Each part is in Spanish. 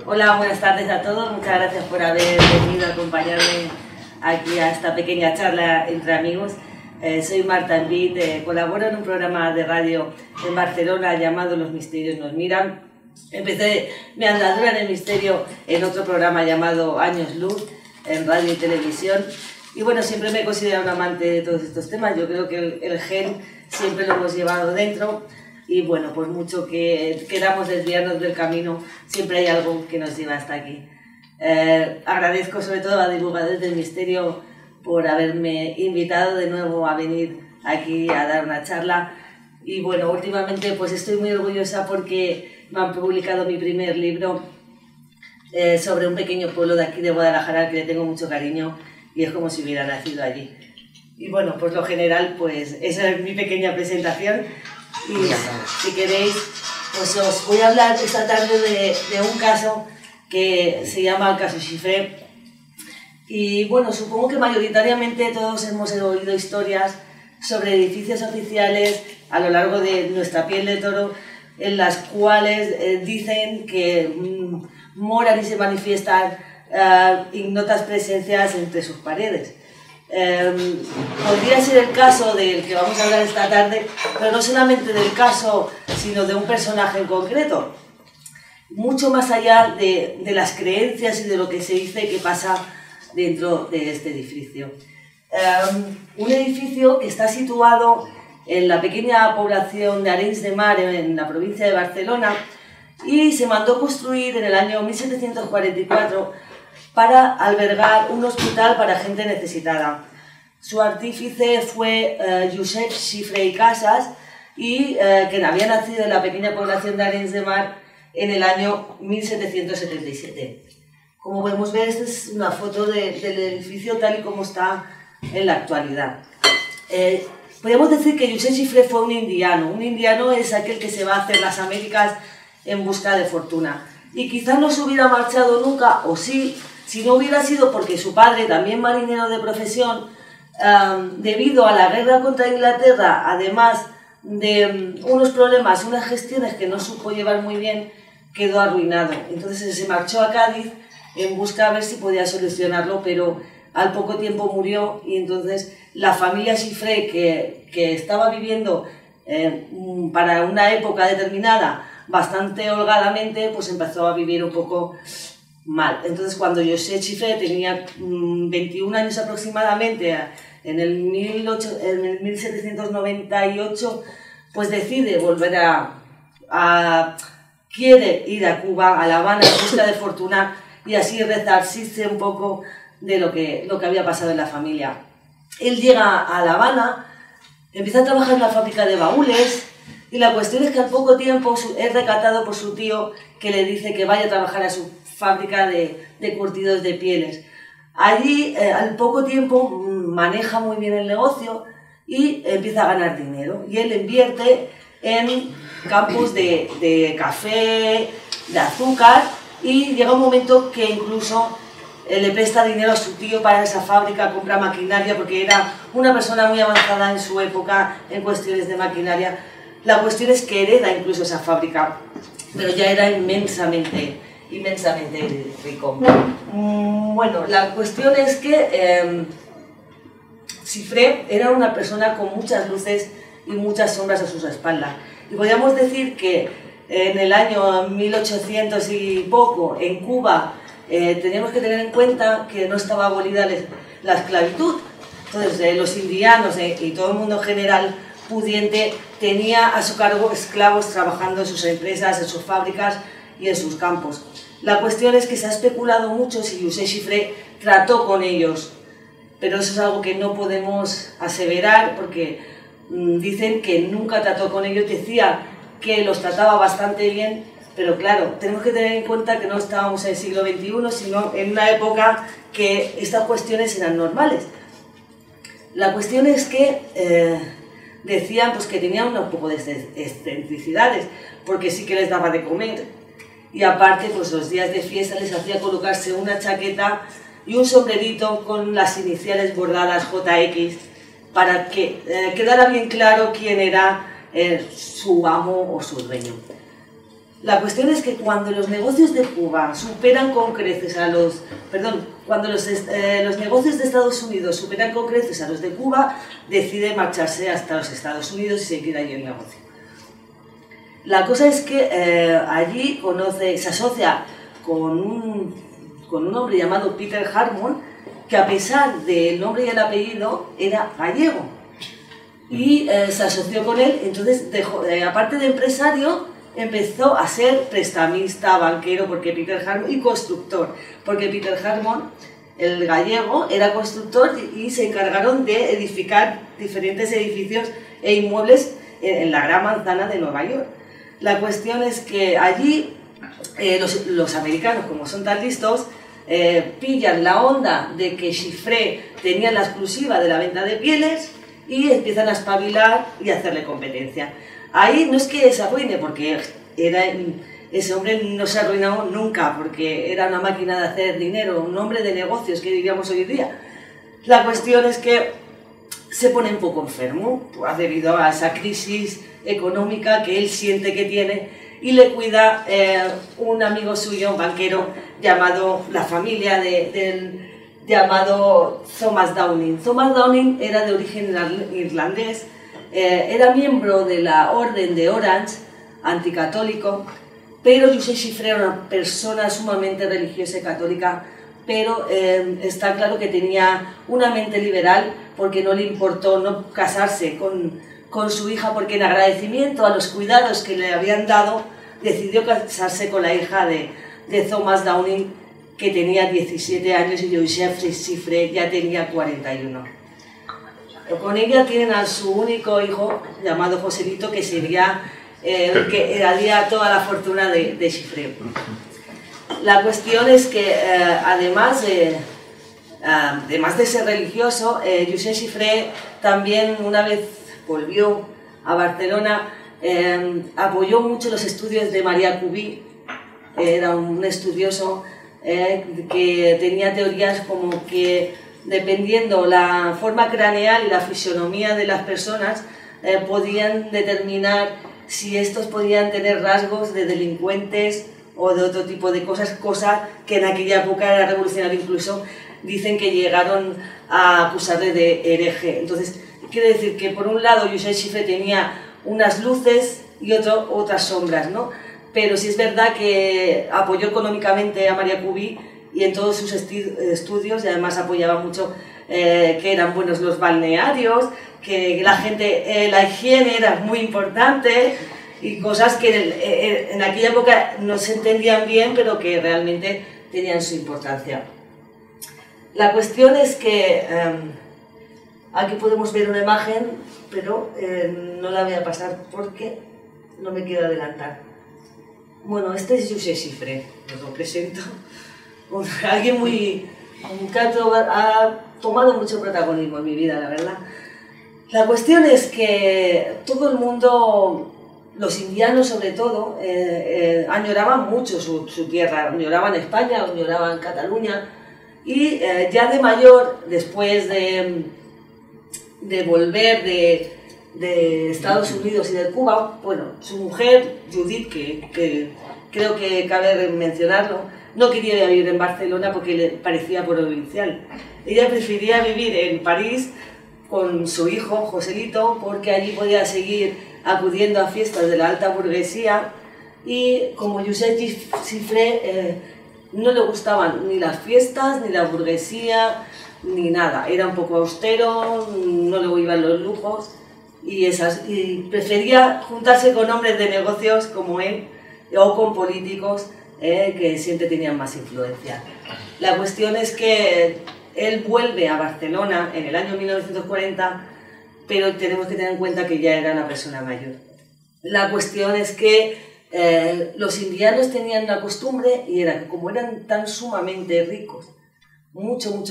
Hola, buenas tardes a todos. Muchas gracias por haber venido a acompañarme aquí a esta pequeña charla entre amigos. Soy Marta Envit, colaboro en un programa de radio en Barcelona llamado Los Misterios nos miran. Empecé mi andadura en el misterio en otro programa llamado Años Luz, en radio y televisión. Y bueno, siempre me he considerado un amante de todos estos temas. Yo creo que el gen siempre lo hemos llevado dentro. Y bueno, por mucho que queramos desviarnos del camino, siempre hay algo que nos lleva hasta aquí. Agradezco sobre todo a divulgadores del misterio por haberme invitado de nuevo a venir aquí a dar una charla. Y bueno, últimamente pues estoy muy orgullosa porque me han publicado mi primer libro sobre un pequeño pueblo de aquí de Guadalajara al que le tengo mucho cariño y es como si hubiera nacido allí. Y bueno, por lo general, pues esa es mi pequeña presentación. Y si queréis, pues os voy a hablar esta tarde de un caso que se llama el caso Chiffré. Y bueno, supongo que mayoritariamente todos hemos oído historias sobre edificios oficiales a lo largo de nuestra piel de toro, en las cuales dicen que moran y se manifiestan ignotas presencias entre sus paredes. Podría ser el caso del que vamos a hablar esta tarde, pero no solamente del caso, sino de un personaje en concreto, mucho más allá de las creencias y de lo que se dice que pasa dentro de este edificio. Un edificio que está situado en la pequeña población de Arenys de Mar, en la provincia de Barcelona, y se mandó construir en el año 1744 para albergar un hospital para gente necesitada. Su artífice fue Josep Chiffré i Casas, quien había nacido en la pequeña población de Arenys de Mar en el año 1777. Como podemos ver, esta es una foto del edificio tal y como está en la actualidad. Podemos decir que Josep Chiffré fue un indiano. Un indiano es aquel que se va a hacer las Américas en busca de fortuna. Y quizás no se hubiera marchado nunca, o sí, si no hubiera sido porque su padre, también marinero de profesión, debido a la guerra contra Inglaterra, además de unos problemas, unas gestiones que no supo llevar muy bien, quedó arruinado. Entonces se marchó a Cádiz en busca de ver si podía solucionarlo, pero al poco tiempo murió y entonces la familia Chiffré, que estaba viviendo para una época determinada bastante holgadamente, pues empezó a vivir un poco mal. Entonces cuando Josep Chiffré tenía 21 años aproximadamente, en el 1798, pues decide volver quiere ir a Cuba, a La Habana, en busca de fortuna y así resarcirse un poco de lo que había pasado en la familia. Él llega a La Habana, empieza a trabajar en la fábrica de baúles y la cuestión es que al poco tiempo es recatado por su tío que le dice que vaya a trabajar a su fábrica de curtidos de pieles. Allí, al poco tiempo, maneja muy bien el negocio y empieza a ganar dinero. Y él invierte en campos de café, de azúcar, y llega un momento que incluso le presta dinero a su tío para esa fábrica, compra maquinaria, porque era una persona muy avanzada en su época en cuestiones de maquinaria. La cuestión es que hereda incluso esa fábrica, pero ya era inmensamente rico. Bueno, la cuestión es que Chiffré era una persona con muchas luces y muchas sombras a sus espaldas. Y podríamos decir que en el año 1800 y poco, en Cuba, teníamos que tener en cuenta que no estaba abolida la esclavitud. Entonces, los indianos y todo el mundo en general pudiente tenía a su cargo esclavos trabajando en sus empresas, en sus fábricas y en sus campos. La cuestión es que se ha especulado mucho si Josep Chiffré trató con ellos, pero eso es algo que no podemos aseverar porque dicen que nunca trató con ellos, decía que los trataba bastante bien, pero claro, tenemos que tener en cuenta que no estábamos en el siglo XXI, sino en una época que estas cuestiones eran normales. La cuestión es que decían pues, que tenían un poco de excentricidades, porque sí que les daba de comer. Y aparte, pues los días de fiesta les hacía colocarse una chaqueta y un sombrerito con las iniciales bordadas JX para que quedara bien claro quién era su amo o su dueño. La cuestión es que cuando los negocios de Cuba superan con creces a los... Perdón, cuando los negocios de Estados Unidos superan con creces a los de Cuba, decide marcharse hasta los Estados Unidos y seguir allí el negocio. La cosa es que allí se asocia con un hombre llamado Peter Harmon, que a pesar del nombre y el apellido era gallego. Y se asoció con él, entonces aparte de empresario, empezó a ser prestamista, banquero, y constructor, porque Peter Harmon, el gallego, era constructor y se encargaron de edificar diferentes edificios e inmuebles en la Gran Manzana de Nueva York. La cuestión es que allí los americanos, como son tan listos, pillan la onda de que Giffre tenía la exclusiva de la venta de pieles y empiezan a espabilar y a hacerle competencia. Ahí no es que se arruine, porque ese hombre no se ha arruinado nunca, porque era una máquina de hacer dinero, un hombre de negocios, que diríamos hoy en día. La cuestión es que se pone un poco enfermo, debido a esa crisis económica que él siente que tiene, y le cuida un amigo suyo, un banquero, llamado la familia llamado Thomas Downing. Thomas Downing era de origen irlandés, era miembro de la Orden de Orange, anticatólico, pero Josep Giffre era una persona sumamente religiosa y católica, pero está claro que tenía una mente liberal, porque no le importó no casarse con su hija, porque en agradecimiento a los cuidados que le habían dado, decidió casarse con la hija de Thomas Downing, que tenía 17 años, y Josep Giffre ya tenía 41. Con ella tienen a su único hijo, llamado Joselito, que sería el que heredaría toda la fortuna de Giffre. La cuestión es que, además de ser religioso, Josep Giffre también, una vez volvió a Barcelona, apoyó mucho los estudios de Maria Curie. Era un estudioso que tenía teorías como que, dependiendo la forma craneal y la fisonomía de las personas, podían determinar si estos podían tener rasgos de delincuentes o de otro tipo de cosas, cosa que en aquella época era revolucionario. Incluso dicen que llegaron a acusarle de hereje. Entonces, quiere decir que por un lado Josep Giffre tenía unas luces y otras sombras, ¿no? Pero sí es verdad que apoyó económicamente a Maria Curie y en todos sus estudios, y además apoyaba mucho que eran buenos los balnearios, que la higiene era muy importante, y cosas que en aquella época no se entendían bien, pero que realmente tenían su importancia. La cuestión es que aquí podemos ver una imagen, pero no la voy a pasar porque no me quiero adelantar. Bueno, este es Josep Giffre, os lo presento. Alguien que ha tomado mucho protagonismo en mi vida, la verdad. La cuestión es que todo el mundo, los indianos sobre todo, añoraban mucho su tierra, añoraban España, añoraban Cataluña, y ya de mayor, después de volver de Estados Unidos y de Cuba, bueno, su mujer, Judith, que creo que cabe mencionarlo, no quería vivir en Barcelona porque le parecía provincial. Ella prefería vivir en París con su hijo, Joselito, porque allí podía seguir acudiendo a fiestas de la alta burguesía, y como Josep Giffre no le gustaban ni las fiestas, ni la burguesía, ni nada. Era un poco austero, no le iban los lujos, y prefería juntarse con hombres de negocios como él, o con políticos que siempre tenían más influencia. La cuestión es que él vuelve a Barcelona en el año 1940, pero tenemos que tener en cuenta que ya era una persona mayor. La cuestión es que los indianos tenían una costumbre, y era que como eran tan sumamente ricos, mucho,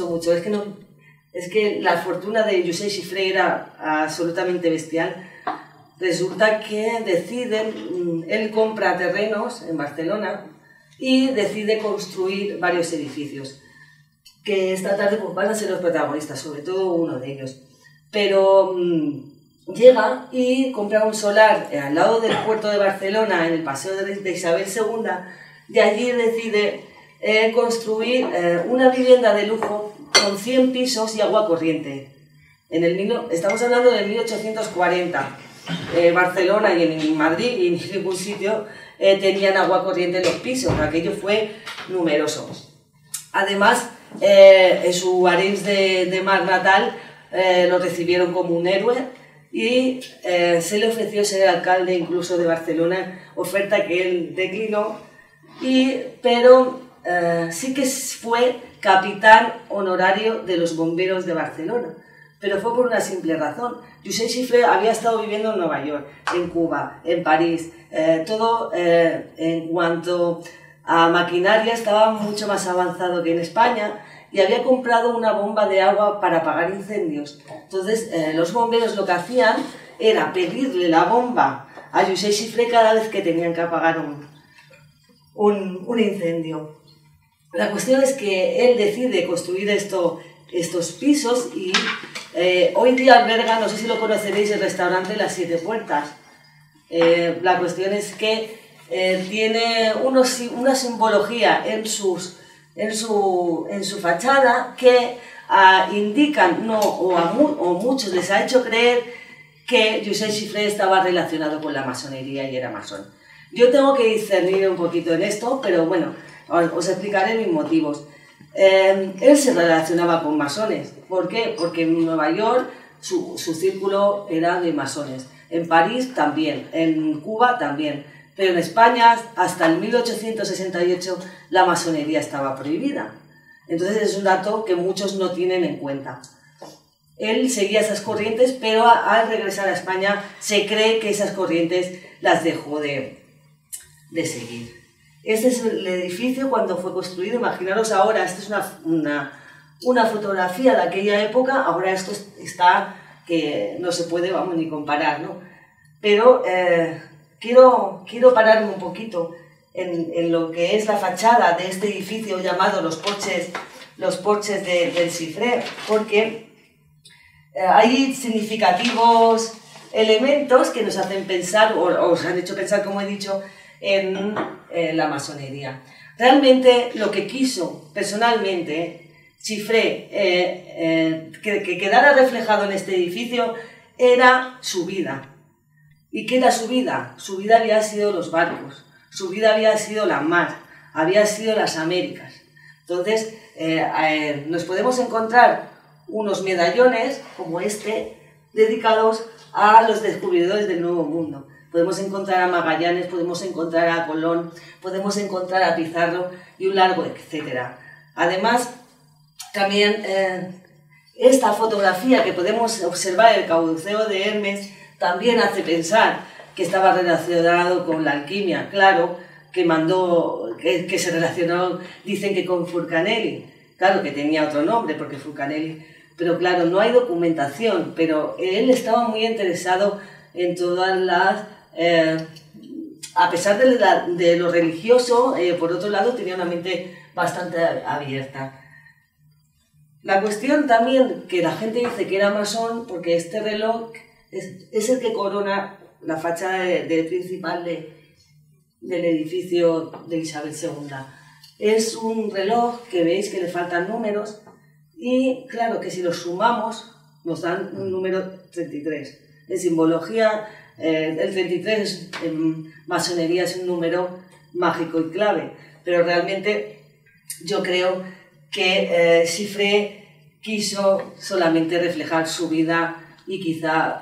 es que la fortuna de Josep Giffre era absolutamente bestial. Resulta que él compra terrenos en Barcelona y decide construir varios edificios, que esta tarde pues, van a ser los protagonistas, sobre todo uno de ellos. Pero llega y compra un solar al lado del puerto de Barcelona, en el Paseo de Isabel II, y allí decide construir una vivienda de lujo con 100 pisos y agua corriente. Estamos hablando de 1840. Barcelona y en Madrid y en ningún sitio tenían agua corriente en los pisos. Aquello fue numeroso. Además, en su Arenys de Mar natal lo recibieron como un héroe y se le ofreció ser alcalde incluso de Barcelona, oferta que él declinó, pero sí que fue capitán honorario de los bomberos de Barcelona. Pero fue por una simple razón. Josep Xifré había estado viviendo en Nueva York, en Cuba, en París. Todo en cuanto a maquinaria estaba mucho más avanzado que en España y había comprado una bomba de agua para apagar incendios. Entonces los bomberos lo que hacían era pedirle la bomba a Josep Xifré cada vez que tenían que apagar un incendio. La cuestión es que él decide construir estos pisos y hoy día alberga, no sé si lo conoceréis, el restaurante Las Siete Puertas. La cuestión es que tiene una simbología en su fachada que indican, o muchos les ha hecho creer que Josep Xifré estaba relacionado con la masonería y era masón. Yo tengo que discernir un poquito en esto, pero bueno, os explicaré mis motivos. Él se relacionaba con masones. ¿Por qué? Porque en Nueva York su círculo era de masones. En París también, en Cuba también. Pero en España, hasta el 1868, la masonería estaba prohibida. Entonces es un dato que muchos no tienen en cuenta. Él seguía esas corrientes, pero al regresar a España se cree que esas corrientes las dejó de seguir. Este es el edificio cuando fue construido. Imaginaros ahora, esta es una fotografía de aquella época, ahora esto está que no se puede, vamos, ni comparar, ¿no? Pero quiero pararme un poquito en lo que es la fachada de este edificio llamado los porches del Xifré, porque hay significativos elementos que nos hacen pensar, o os han hecho pensar, como he dicho, en la masonería. Realmente lo que quiso personalmente Xifré que quedara reflejado en este edificio era su vida. ¿Y qué era su vida? Su vida había sido los barcos, su vida había sido la mar, había sido las Américas. Entonces nos podemos encontrar unos medallones como este dedicados a los descubridores del Nuevo Mundo. Podemos encontrar a Magallanes, podemos encontrar a Colón, podemos encontrar a Pizarro y un largo etcétera. Además, también esta fotografía que podemos observar, el caduceo de Hermes, también hace pensar que estaba relacionado con la alquimia. Claro, que se relacionó, dicen que con Fulcanelli. Claro que tenía otro nombre, porque Fulcanelli... Pero claro, no hay documentación, pero él estaba muy interesado en todas las... a pesar de lo religioso, por otro lado, tenía una mente bastante abierta. La cuestión también, que la gente dice que era masón, porque este reloj es el que corona la fachada principal del edificio de Isabel II. Es un reloj que veis que le faltan números, y claro que si los sumamos nos dan un número 33. En simbología, el 33 en masonería es un número mágico y clave, pero realmente yo creo que Xifré quiso solamente reflejar su vida y quizá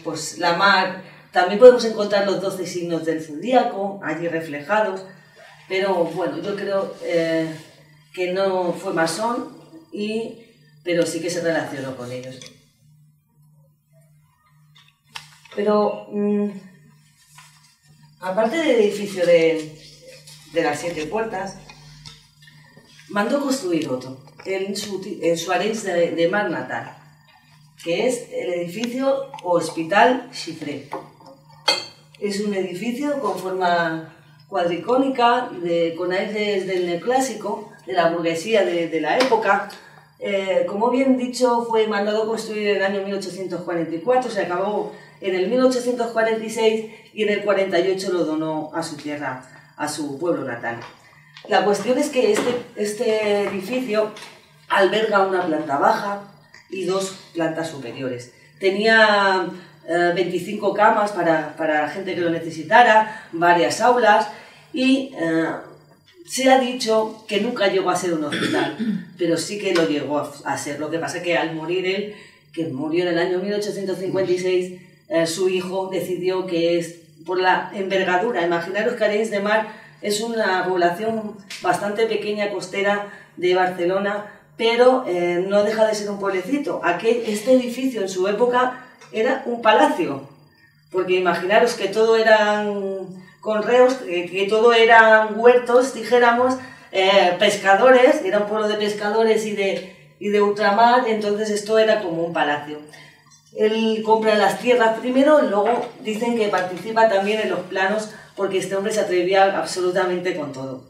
pues la mar. También podemos encontrar los 12 signos del zodíaco allí reflejados, pero bueno, yo creo que no fue masón, pero sí que se relacionó con ellos. Pero aparte del edificio de las 7 puertas, mandó construir otro en su Arenys de Mar natal, que es el edificio Hospital Xifré. Es un edificio con forma cuadricónica, con aires del neoclásico, de la burguesía de la época, como bien dicho, fue mandado construir en el año 1844, se acabó en el 1846 y en el 48 lo donó a su tierra, a su pueblo natal. La cuestión es que este edificio alberga una planta baja y 2 plantas superiores. Tenía 25 camas para la gente que lo necesitara, varias aulas y se ha dicho que nunca llegó a ser un hospital, pero sí que lo llegó a ser. Lo que pasa es que al morir él, que murió en el año 1856, su hijo decidió que es por la envergadura. Imaginaros que Arenys de Mar es una población bastante pequeña, costera de Barcelona, pero no deja de ser un pueblecito. Este edificio en su época era un palacio, porque imaginaros que todo eran conreos, que todo eran huertos, dijéramos, pescadores, era un pueblo de pescadores y de ultramar, entonces esto era como un palacio. Él compra las tierras primero y luego dicen que participa también en los planos porque este hombre se atrevía absolutamente con todo.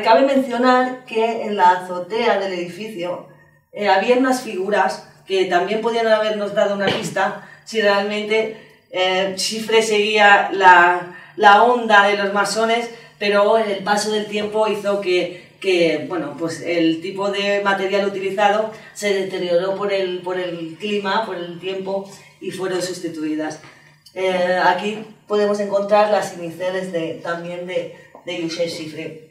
Cabe mencionar que en la azotea del edificio había unas figuras que también podían habernos dado una pista si realmente Xifré seguía la onda de los masones, pero el paso del tiempo hizo que bueno, pues el tipo de material utilizado se deterioró por el clima, por el tiempo, y fueron sustituidas. Aquí podemos encontrar las iniciales también de Josep Xifré.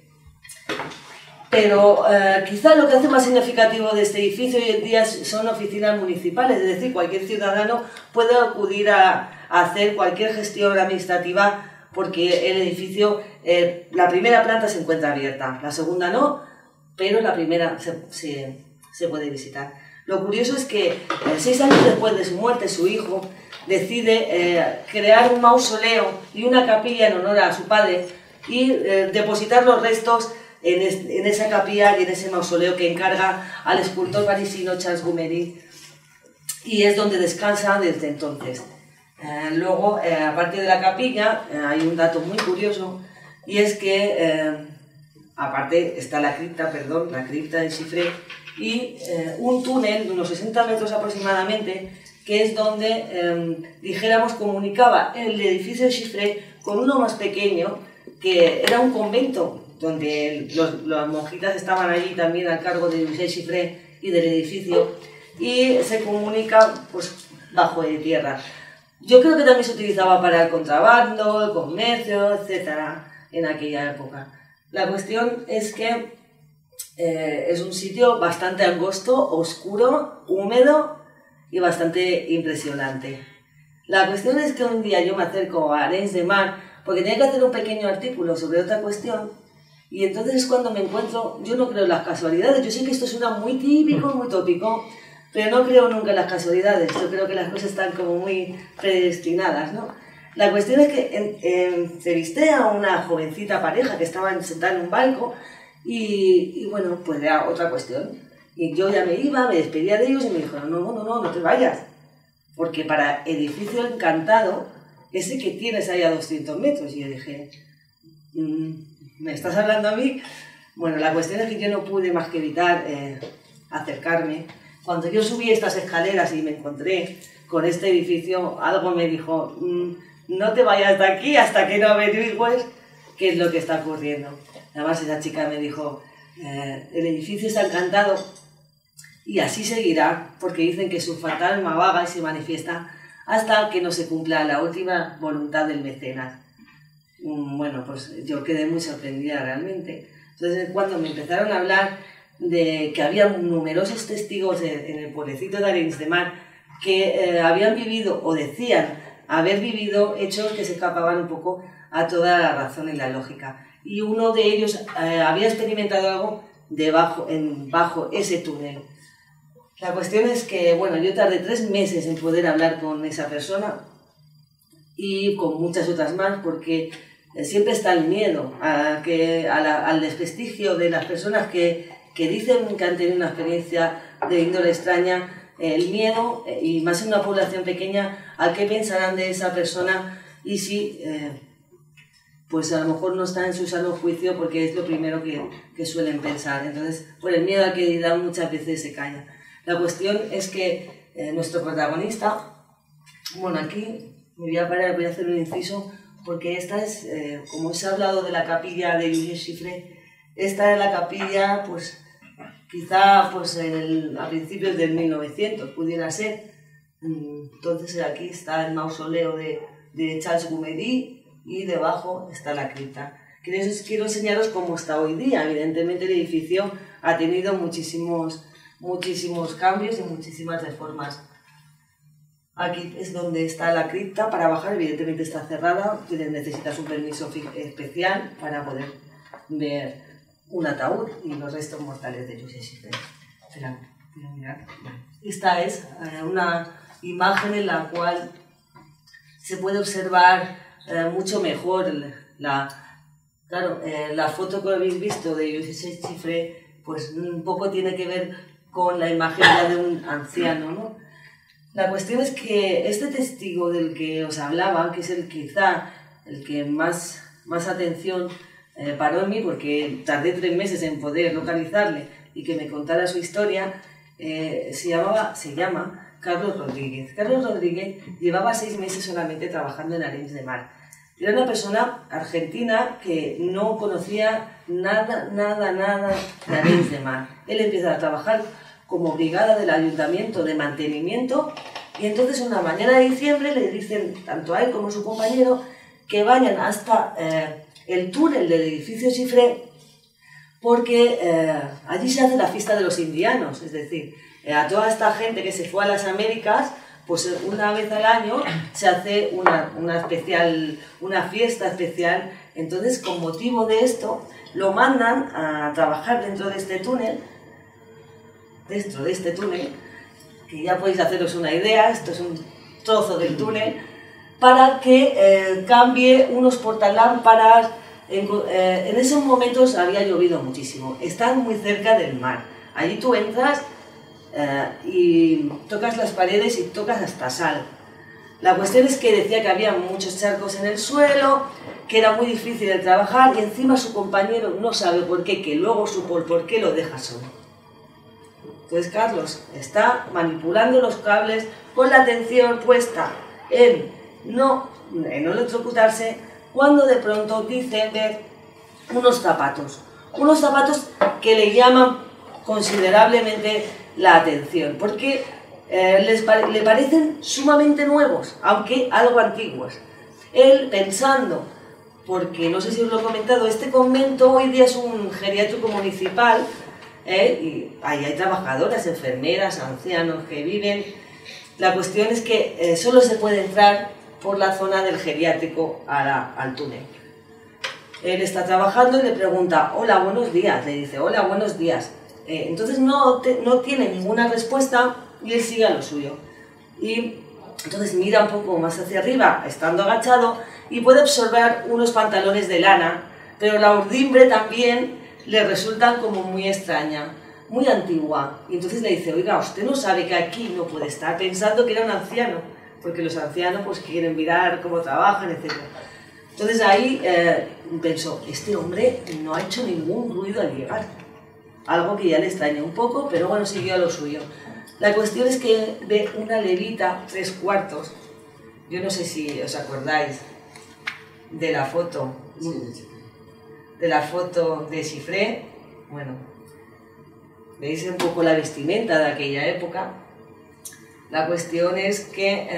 Pero quizá lo que hace más significativo de este edificio hoy en día son oficinas municipales, es decir, cualquier ciudadano puede acudir a hacer cualquier gestión administrativa porque el edificio, la primera planta se encuentra abierta, la segunda no, pero la primera se puede visitar. Lo curioso es que 6 años después de su muerte, su hijo decide crear un mausoleo y una capilla en honor a su padre y depositar los restos en esa capilla y en ese mausoleo que encarga al escultor parisino Charles Gumery, y es donde descansa desde entonces. Luego, aparte de la capilla, hay un dato muy curioso, y es que, aparte está la cripta de Xifré, y un túnel de unos 60 metros aproximadamente, que es donde, dijéramos, comunicaba el edificio de Xifré con uno más pequeño, que era un convento, donde las monjitas estaban allí también al cargo de Josep Xifré y del edificio, y se comunica pues bajo de tierra. Yo creo que también se utilizaba para el contrabando, el comercio, etcétera, en aquella época. La cuestión es que es un sitio bastante angosto, oscuro, húmedo y bastante impresionante. La cuestión es que un día yo me acerco a Arenys de Mar porque tenía que hacer un pequeño artículo sobre otra cuestión, y entonces es cuando me encuentro. Yo no creo en las casualidades, yo sé que esto suena muy típico, muy tópico, pero no creo nunca en las casualidades. Yo creo que las cosas están como muy predestinadas, ¿no? La cuestión es que entrevisté a una jovencita pareja que estaban sentada en un banco y bueno, pues era otra cuestión. Y yo ya me iba, me despedía de ellos y me dijeron, no te vayas, porque para Edificio Encantado, ese que tienes ahí a 200 metros. Y yo dije, ¿me estás hablando a mí? Bueno, la cuestión es que yo no pude más que evitar acercarme. Cuando yo subí estas escaleras y me encontré con este edificio, algo me dijo, no te vayas de aquí hasta que no averigües qué es lo que está ocurriendo. Además, esa chica me dijo, el edificio está encantado y así seguirá, porque dicen que su fantasma vaga y se manifiesta hasta que no se cumpla la última voluntad del mecenas. Bueno, pues yo quedé muy sorprendida realmente. Entonces, cuando me empezaron a hablar de que había numerosos testigos en el pueblecito de Arenys de Mar que habían vivido o decían haber vivido hechos que se escapaban un poco a toda la razón y la lógica. Y uno de ellos había experimentado algo bajo ese túnel. La cuestión es que, bueno, yo tardé 3 meses en poder hablar con esa persona y con muchas otras más, porque siempre está el miedo al desprestigio de las personas que dicen que han tenido una experiencia de índole extraña, el miedo, y más en una población pequeña, al qué pensarán de esa persona y si pues a lo mejor no está en su sano juicio porque es lo primero que suelen pensar. Entonces, por el miedo a que dirán, muchas veces se calla. La cuestión es que nuestro protagonista, bueno, aquí me voy a parar, voy a hacer un inciso, porque esta es, como se ha hablado de la capilla de Julius Chiffre, esta es la capilla, pues quizá pues, a principios del 1900 pudiera ser. Entonces aquí está el mausoleo de Charles Gumery y debajo está la cripta. Quiero enseñaros cómo está hoy día. Evidentemente el edificio ha tenido muchísimos cambios y muchísimas reformas. Aquí es donde está la cripta. Para bajar, evidentemente está cerrada, necesitas un permiso especial para poder ver un ataúd y los restos mortales de Julius Chiffre. Espera, voy a mirar. Esta es una imagen en la cual se puede observar mucho mejor la foto que habéis visto de Julius Chiffre, pues un poco tiene que ver con la imagen de un anciano, ¿no? La cuestión es que este testigo del que os hablaba, que es quizá el que más atención paró en mí, porque tardé 3 meses en poder localizarle y que me contara su historia, se llama Carlos Rodríguez. Carlos Rodríguez llevaba 6 meses solamente trabajando en Arenys de Mar. Era una persona argentina que no conocía nada de Arenys de Mar. Él empieza a trabajar como brigada del ayuntamiento de mantenimiento y entonces una mañana de diciembre le dicen tanto a él como a su compañero que vayan hasta el túnel del edificio Chiffre porque allí se hace la fiesta de los indianos, es decir, a toda esta gente que se fue a las Américas, pues una vez al año se hace una fiesta especial. Entonces, con motivo de esto, lo mandan a trabajar dentro de este túnel, que ya podéis haceros una idea, esto es un trozo del túnel, para que cambie unos portalámparas. En esos momentos había llovido muchísimo, están muy cerca del mar. Allí tú entras y tocas las paredes y tocas hasta sal. La cuestión es que decía que había muchos charcos en el suelo, que era muy difícil de trabajar y encima su compañero no sabe por qué, que luego supo el por qué, lo deja solo. Entonces Carlos está manipulando los cables con la atención puesta en no electrocutarse, cuando de pronto dice ver unos zapatos que le llaman considerablemente la atención, porque le parecen sumamente nuevos, aunque algo antiguos. Él pensando, porque no sé si os lo he comentado, este convento hoy día es un geriátrico municipal, y ahí hay trabajadoras, enfermeras, ancianos que viven. La cuestión es que solo se puede entrar por la zona del geriátrico al túnel. Él está trabajando y le pregunta, hola, buenos días, le dice, hola, buenos días. Entonces no tiene ninguna respuesta y él sigue a lo suyo. Y entonces mira un poco más hacia arriba, estando agachado, y puede observar unos pantalones de lana, pero la urdimbre también le resulta como muy extraña, muy antigua. Y entonces le dice, oiga, usted no sabe que aquí no puede estar, pensando que era un anciano, porque los ancianos pues quieren mirar cómo trabajan, etc. Entonces ahí pensó, este hombre no ha hecho ningún ruido al llegar. Algo que ya le extraña un poco, pero bueno, siguió a lo suyo. La cuestión es que ve una levita 3/4. Yo no sé si os acordáis de la foto, de Chiffre. Bueno, veis un poco la vestimenta de aquella época. La cuestión es que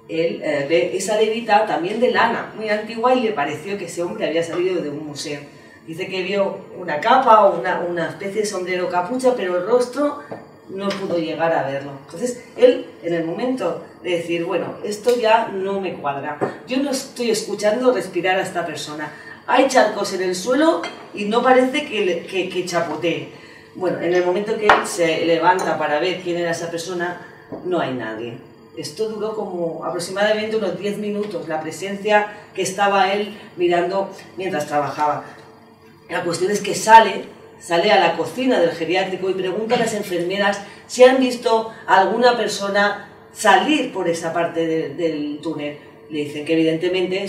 él ve esa levita también de lana, muy antigua, y le pareció que ese hombre había salido de un museo. Dice que vio una capa o una especie de sombrero capucha, pero el rostro no pudo llegar a verlo. Entonces, él, en el momento de decir, bueno, esto ya no me cuadra, yo no estoy escuchando respirar a esta persona, hay charcos en el suelo y no parece que chapotee. Bueno, en el momento que él se levanta para ver quién era esa persona, no hay nadie. Esto duró como aproximadamente unos 10 minutos, la presencia que estaba él mirando mientras trabajaba. La cuestión es que sale a la cocina del geriátrico y pregunta a las enfermeras si han visto a alguna persona salir por esa parte del túnel. le dicen que evidentemente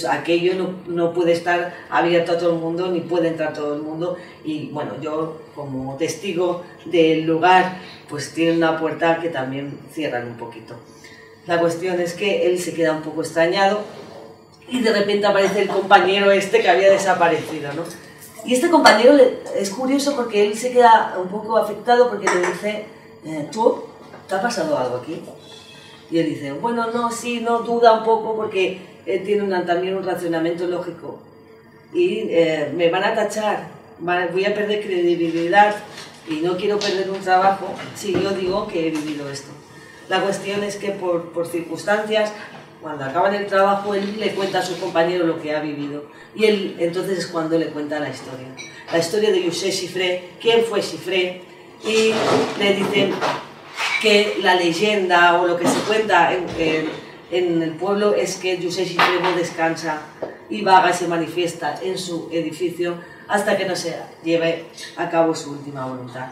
aquello no puede estar abierto a todo el mundo, ni puede entrar todo el mundo, y bueno, yo como testigo del lugar, pues tiene una puerta que también cierran un poquito. La cuestión es que él se queda un poco extrañado y de repente aparece el compañero este que había desaparecido, ¿no? Y este compañero es curioso porque él se queda un poco afectado porque le dice, ¿tú? ¿Te ha pasado algo aquí? Y él dice, bueno, no, sí, no, duda un poco porque él tiene también un razonamiento lógico y me van a tachar, voy a perder credibilidad y no quiero perder un trabajo si yo digo que he vivido esto. La cuestión es que por circunstancias, cuando acaban el trabajo, él le cuenta a su compañero lo que ha vivido y él entonces es cuando le cuenta la historia de José Xifré, quién fue Xifré, y le dicen que la leyenda o lo que se cuenta en el pueblo es que José Xifré no descansa y vaga y se manifiesta en su edificio hasta que no se lleve a cabo su última voluntad.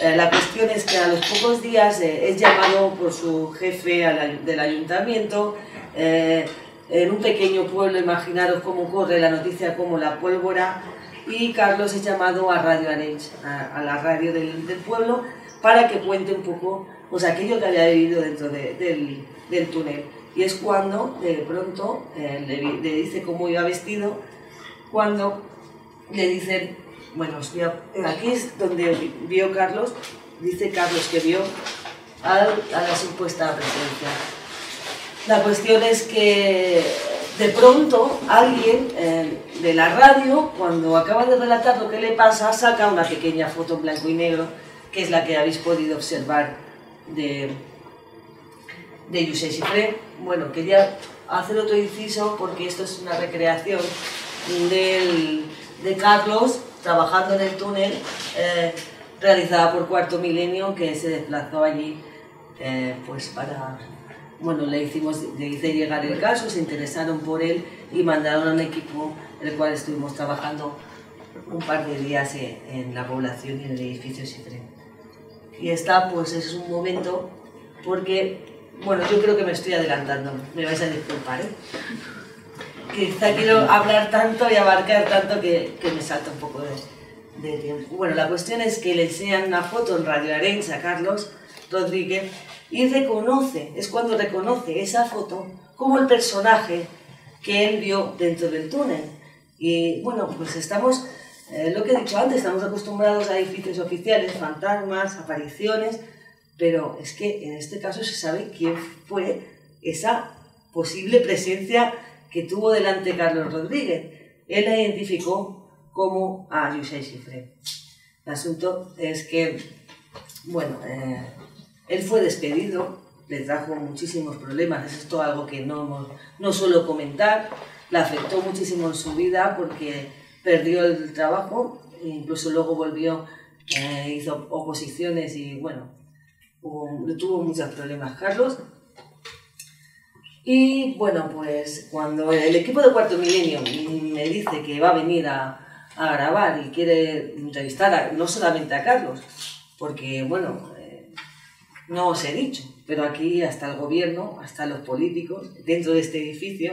La cuestión es que a los pocos días es llamado por su jefe del ayuntamiento, en un pequeño pueblo, imaginaros cómo corre la noticia como la pólvora, y Carlos es llamado a Radio Arenys, a la radio del pueblo, para que cuente un poco pues, aquello que había vivido dentro del túnel. Y es cuando de pronto le dice cómo iba vestido, cuando le dicen, bueno, aquí es donde vio Carlos, dice Carlos que vio a la supuesta presencia. La cuestión es que de pronto alguien de la radio, cuando acaba de relatar lo que le pasa, saca una pequeña foto en blanco y negro, que es la que habéis podido observar de José Xifré. Bueno, quería hacer otro inciso porque esto es una recreación de Carlos trabajando en el túnel, realizada por Cuarto Milenio, que se desplazó allí pues para... Bueno, le hice llegar el caso, se interesaron por él y mandaron a un equipo en el cual estuvimos trabajando un par de días en la población y en el edificio Xifré. Y esta pues es un momento porque, bueno, yo creo que me estoy adelantando, me vais a disculpar, Quizá quiero hablar tanto y abarcar tanto que me salta un poco de tiempo. Bueno, la cuestión es que le enseñan una foto en Radio Arenys a Carlos Rodríguez y es cuando reconoce esa foto como el personaje que él vio dentro del túnel. Y bueno, pues estamos, lo que he dicho antes, estamos acostumbrados a edificios oficiales, fantasmas, apariciones, pero es que en este caso se sabe quién fue esa posible presencia que tuvo delante Carlos Rodríguez. Él la identificó como a José Xifré. El asunto es que, bueno, él fue despedido, le trajo muchísimos problemas, es esto algo que no suelo comentar, le afectó muchísimo en su vida porque perdió el trabajo, e incluso luego volvió, hizo oposiciones y bueno, tuvo muchos problemas Carlos. Y bueno, pues cuando el equipo de Cuarto Milenio me dice que va a venir a grabar y quiere entrevistar no solamente a Carlos, porque bueno, no os he dicho, pero aquí hasta el gobierno, hasta los políticos, dentro de este edificio,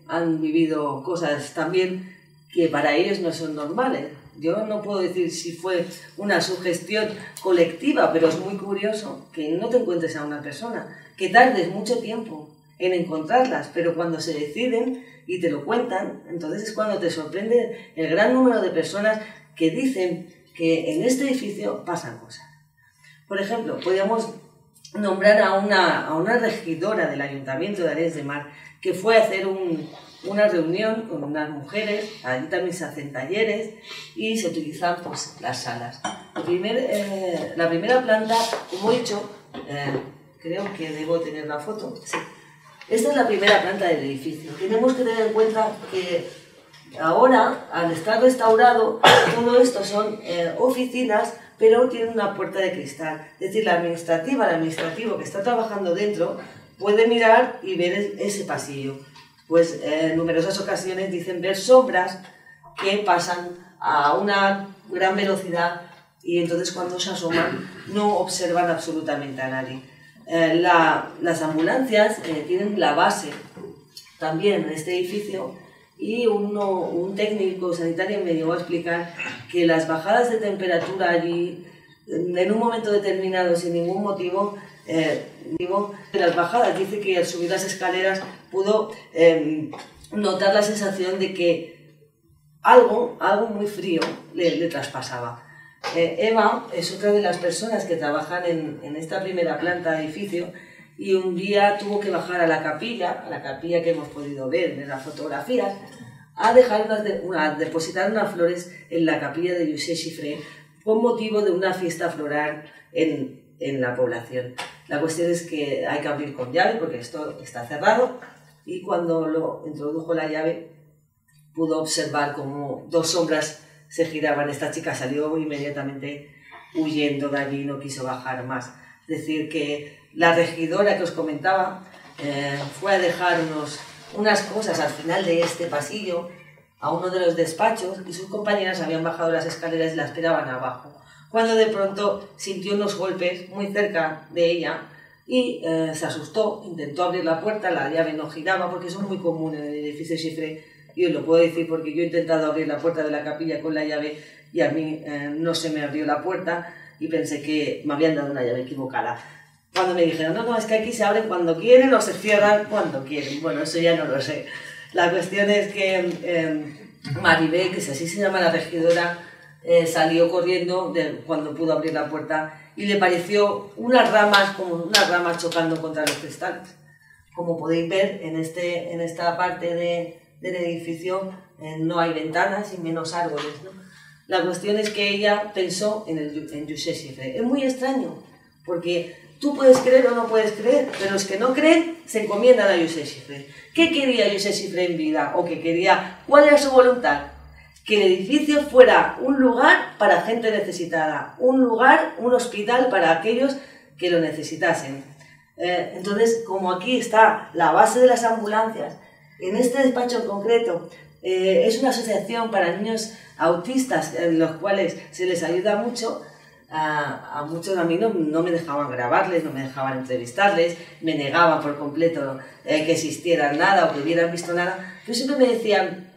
han vivido cosas también que para ellos no son normales. Yo no puedo decir si fue una sugestión colectiva, pero es muy curioso que no te encuentres a una persona, que tardes mucho tiempo en encontrarlas, pero cuando se deciden y te lo cuentan, entonces es cuando te sorprende el gran número de personas que dicen que en este edificio pasan cosas. Por ejemplo, podríamos nombrar a una regidora del Ayuntamiento de Arenys de Mar que fue a hacer una reunión con unas mujeres, allí también se hacen talleres y se utilizan pues, las salas. La primera planta, como he dicho, creo que debo tener la foto, sí. Esta es la primera planta del edificio. Tenemos que tener en cuenta que ahora, al estar restaurado, todo esto son oficinas, pero tienen una puerta de cristal. Es decir, el administrativo que está trabajando dentro puede mirar y ver ese pasillo. Pues en numerosas ocasiones dicen ver sombras que pasan a una gran velocidad y entonces cuando se asoman no observan absolutamente a nadie. Las ambulancias tienen la base también en este edificio y un técnico sanitario me llegó a explicar que las bajadas de temperatura allí, en un momento determinado, sin ningún motivo, de las bajadas, dice que al subir las escaleras pudo notar la sensación de que algo muy frío le traspasaba. Eva es otra de las personas que trabajan en esta primera planta de edificio y un día tuvo que bajar a la capilla que hemos podido ver en las fotografías, a depositar unas flores en la capilla de Josep Xifré con motivo de una fiesta floral en la población. La cuestión es que hay que abrir con llave porque esto está cerrado y cuando lo introdujo la llave pudo observar como dos sombras se giraban. Esta chica salió inmediatamente huyendo de allí y no quiso bajar más. Es decir, que la regidora que os comentaba fue a dejar unas cosas al final de este pasillo a uno de los despachos y sus compañeras habían bajado las escaleras y la esperaban abajo. Cuando de pronto sintió unos golpes muy cerca de ella y se asustó, intentó abrir la puerta, la llave no giraba porque eso es muy común en el edificio Xifré. Y os lo puedo decir porque yo he intentado abrir la puerta de la capilla con la llave y a mí no se me abrió la puerta y pensé que me habían dado una llave equivocada. Cuando me dijeron, no, es que aquí se abren cuando quieren o se cierran cuando quieren. Bueno, eso ya no lo sé. La cuestión es que Maribel, que así se llama la regidora, salió corriendo cuando pudo abrir la puerta y le pareció unas ramas chocando contra los cristales. Como podéis ver, en esta parte del edificio no hay ventanas y menos árboles, ¿no? La cuestión es que ella pensó en Josep Xifré. Es muy extraño, porque tú puedes creer o no puedes creer, pero los que no creen se encomiendan a Josep Xifré. ¿Qué quería Josep Xifré en vida? ¿Cuál era su voluntad? Que el edificio fuera un lugar para gente necesitada, un hospital para aquellos que lo necesitasen. Entonces, como aquí está la base de las ambulancias, en este despacho en concreto, es una asociación para niños autistas, en los cuales se les ayuda mucho. A muchos a mí no me dejaban grabarles, no me dejaban entrevistarles, me negaban por completo que existiera nada o que hubieran visto nada. Pero siempre me decían,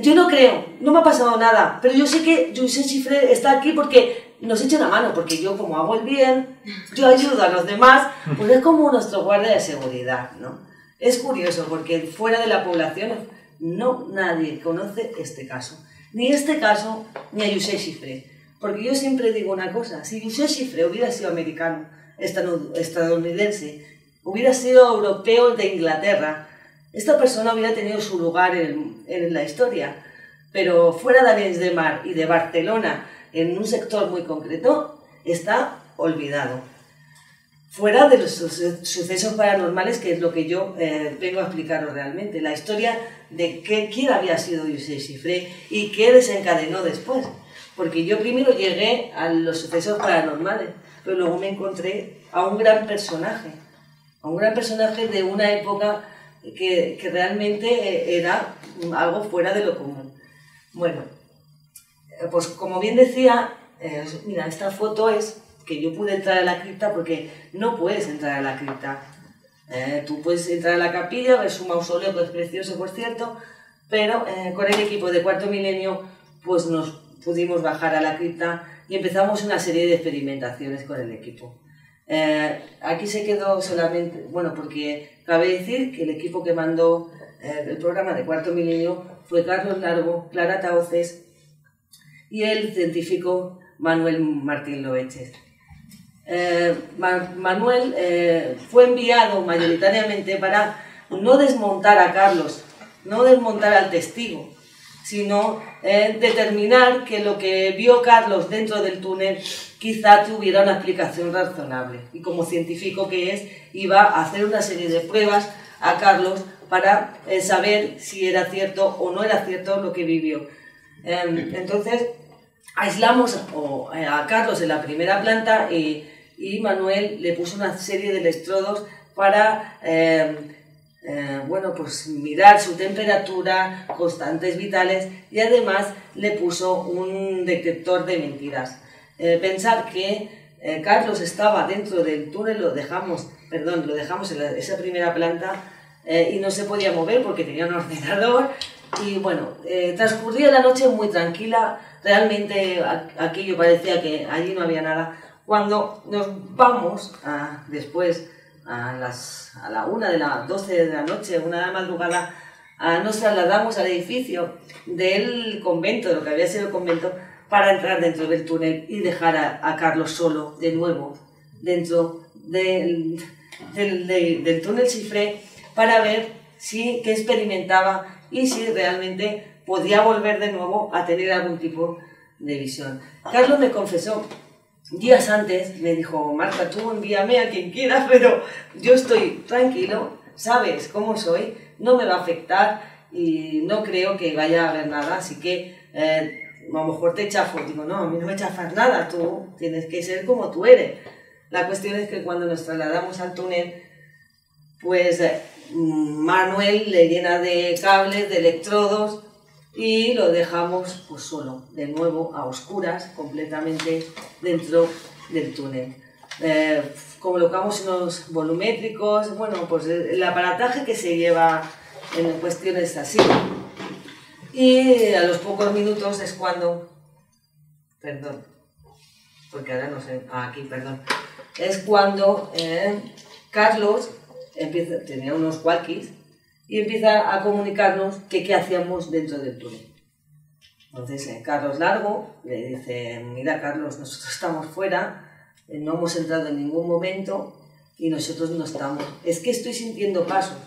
yo no creo, no me ha pasado nada, pero yo sé que Josep Xifré está aquí porque nos echa una mano, porque yo como hago el bien, yo ayudo a los demás, pues es como nuestro guardia de seguridad, ¿no? Es curioso porque fuera de la población nadie conoce este caso, ni a Josep Xifré. Porque yo siempre digo una cosa, si Josep Xifré hubiera sido americano, estadounidense, hubiera sido europeo de Inglaterra, esta persona hubiera tenido su lugar en la historia. Pero fuera de Arenys de Mar y de Barcelona, en un sector muy concreto, está olvidado. Fuera de los sucesos paranormales, que es lo que yo vengo a explicaros realmente, la historia de quién había sido Josep Xifré y qué desencadenó después. Porque yo primero llegué a los sucesos paranormales, pero luego me encontré a un gran personaje de una época que realmente era algo fuera de lo común. Bueno, pues como bien decía, mira, esta foto es que yo pude entrar a la cripta porque no puedes entrar a la cripta. Tú puedes entrar a la capilla, ver su mausoleo, que es precioso, por cierto, pero con el equipo de Cuarto Milenio pues nos pudimos bajar a la cripta y empezamos una serie de experimentaciones con el equipo. Aquí se quedó solamente, bueno, porque cabe decir que el equipo que mandó el programa de Cuarto Milenio fue Carlos Largo, Clara Tauces y el científico Manuel Martín Loeches. Manuel fue enviado mayoritariamente para no desmontar a Carlos, no desmontar al testigo, sino determinar que lo que vio Carlos dentro del túnel quizá tuviera una explicación razonable. Y como científico que es, iba a hacer una serie de pruebas a Carlos para saber si era cierto o no era cierto lo que vivió. Entonces, aislamos a Carlos en la primera planta y Manuel le puso una serie de electrodos para bueno, pues mirar su temperatura, constantes vitales y además le puso un detector de mentiras. Pensar que Carlos estaba dentro del túnel, lo dejamos en esa primera planta y no se podía mover porque tenía un ordenador. Y bueno, transcurría la noche muy tranquila, realmente aquello parecía que allí no había nada. Cuando nos vamos después a la 1 de las 12 de la noche, 1 de la madrugada, nos trasladamos al edificio del convento, de lo que había sido el convento, para entrar dentro del túnel y dejar a Carlos solo de nuevo dentro del túnel Chifré para ver qué experimentaba y si realmente podía volver de nuevo a tener algún tipo de visión. Carlos me confesó días antes, me dijo: Marta, tú envíame a quien quieras, pero yo estoy tranquilo, sabes cómo soy, no me va a afectar y no creo que vaya a haber nada, así que a lo mejor te chafo. Digo: no, a mí no me chafas nada, tú tienes que ser como tú eres. La cuestión es que cuando nos trasladamos al túnel, pues Manuel le llena de cables, de electrodos, y lo dejamos pues solo, de nuevo a oscuras, completamente dentro del túnel. Colocamos unos volumétricos, bueno, pues el aparataje que se lleva en cuestiones así. Y a los pocos minutos es cuando, perdón, porque ahora no sé, aquí, perdón, es cuando Carlos tenía unos walkies y empieza a comunicarnos que qué hacíamos dentro del túnel. Entonces Carlos Largo le dice: mira, Carlos, nosotros estamos fuera, no hemos entrado en ningún momento y nosotros no estamos. Es que estoy sintiendo pasos.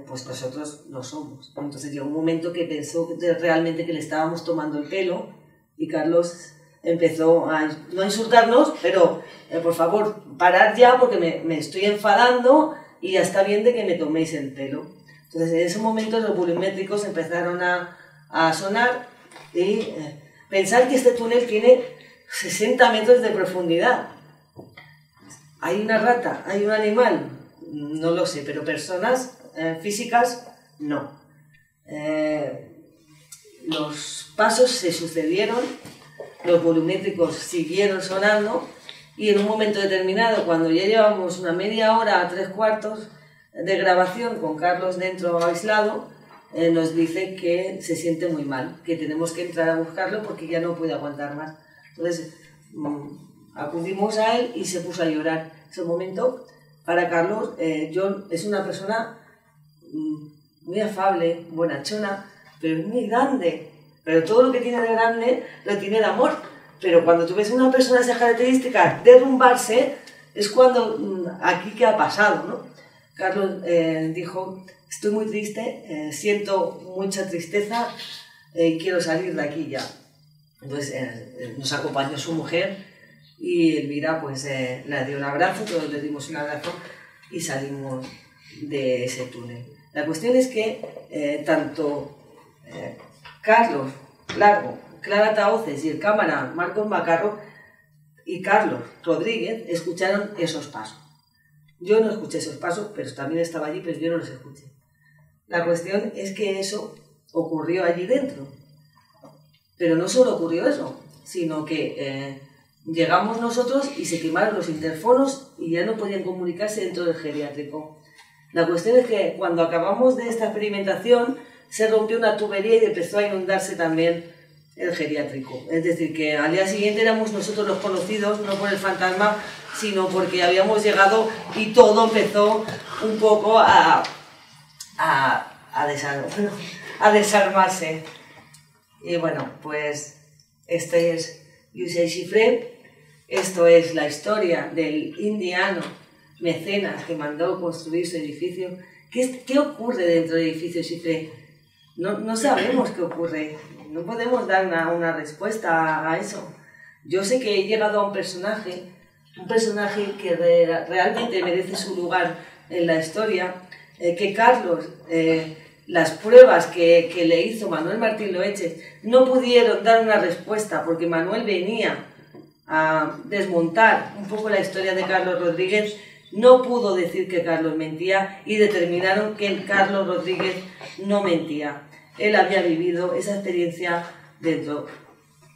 Pues nosotros no somos. Entonces llegó un momento que pensó realmente que le estábamos tomando el pelo y Carlos empezó no a insultarnos, pero por favor, parad ya porque me estoy enfadando y ya está bien de que me toméis el pelo. Entonces en ese momento los volumétricos empezaron a sonar y pensar que este túnel tiene 60 metros de profundidad. ¿Hay una rata? ¿Hay un animal? No lo sé, pero personas físicas no. Los pasos se sucedieron, los volumétricos siguieron sonando y en un momento determinado, cuando ya llevamos una media hora a 3/4 de grabación con Carlos dentro aislado, nos dice que se siente muy mal, que tenemos que entrar a buscarlo porque ya no puede aguantar más. Entonces acudimos a él y se puso a llorar. Ese momento, para Carlos, es una persona muy afable, bonachona, pero es muy grande. Pero todo lo que tiene de grande lo tiene de amor. Pero cuando tú ves a una persona de esas características derrumbarse, es cuando aquí qué ha pasado, ¿no? Carlos dijo: estoy muy triste, siento mucha tristeza, quiero salir de aquí ya. Entonces nos acompañó su mujer y Elvira pues le dio un abrazo, todos le dimos un abrazo y salimos de ese túnel. La cuestión es que tanto Carlos Largo, Clara Tahoces y el cámara Marcos Macarro y Carlos Rodríguez escucharon esos pasos. Yo no escuché esos pasos, pero también estaba allí, pero yo no los escuché. La cuestión es que eso ocurrió allí dentro. Pero no solo ocurrió eso, sino que llegamos nosotros y se quemaron los interfonos y ya no podían comunicarse dentro del geriátrico. La cuestión es que cuando acabamos de esta experimentación se rompió una tubería y empezó a inundarse también el geriátrico. Es decir, que al día siguiente éramos nosotros los conocidos, no por el fantasma, sino porque habíamos llegado y todo empezó un poco a desarmarse. Y bueno, pues este es Lluís Xifré, esto es la historia del indiano mecenas que mandó construir su edificio. ¿Qué ocurre dentro del edificio Xifré? No sabemos qué ocurre, no podemos dar una respuesta a eso. Yo sé que he llegado a un personaje que realmente merece su lugar en la historia, que Carlos, las pruebas que le hizo Manuel Martín Loeches no pudieron dar una respuesta porque Manuel venía a desmontar un poco la historia de Carlos Rodríguez, no pudo decir que Carlos mentía y determinaron que Carlos Rodríguez no mentía. Él había vivido esa experiencia dentro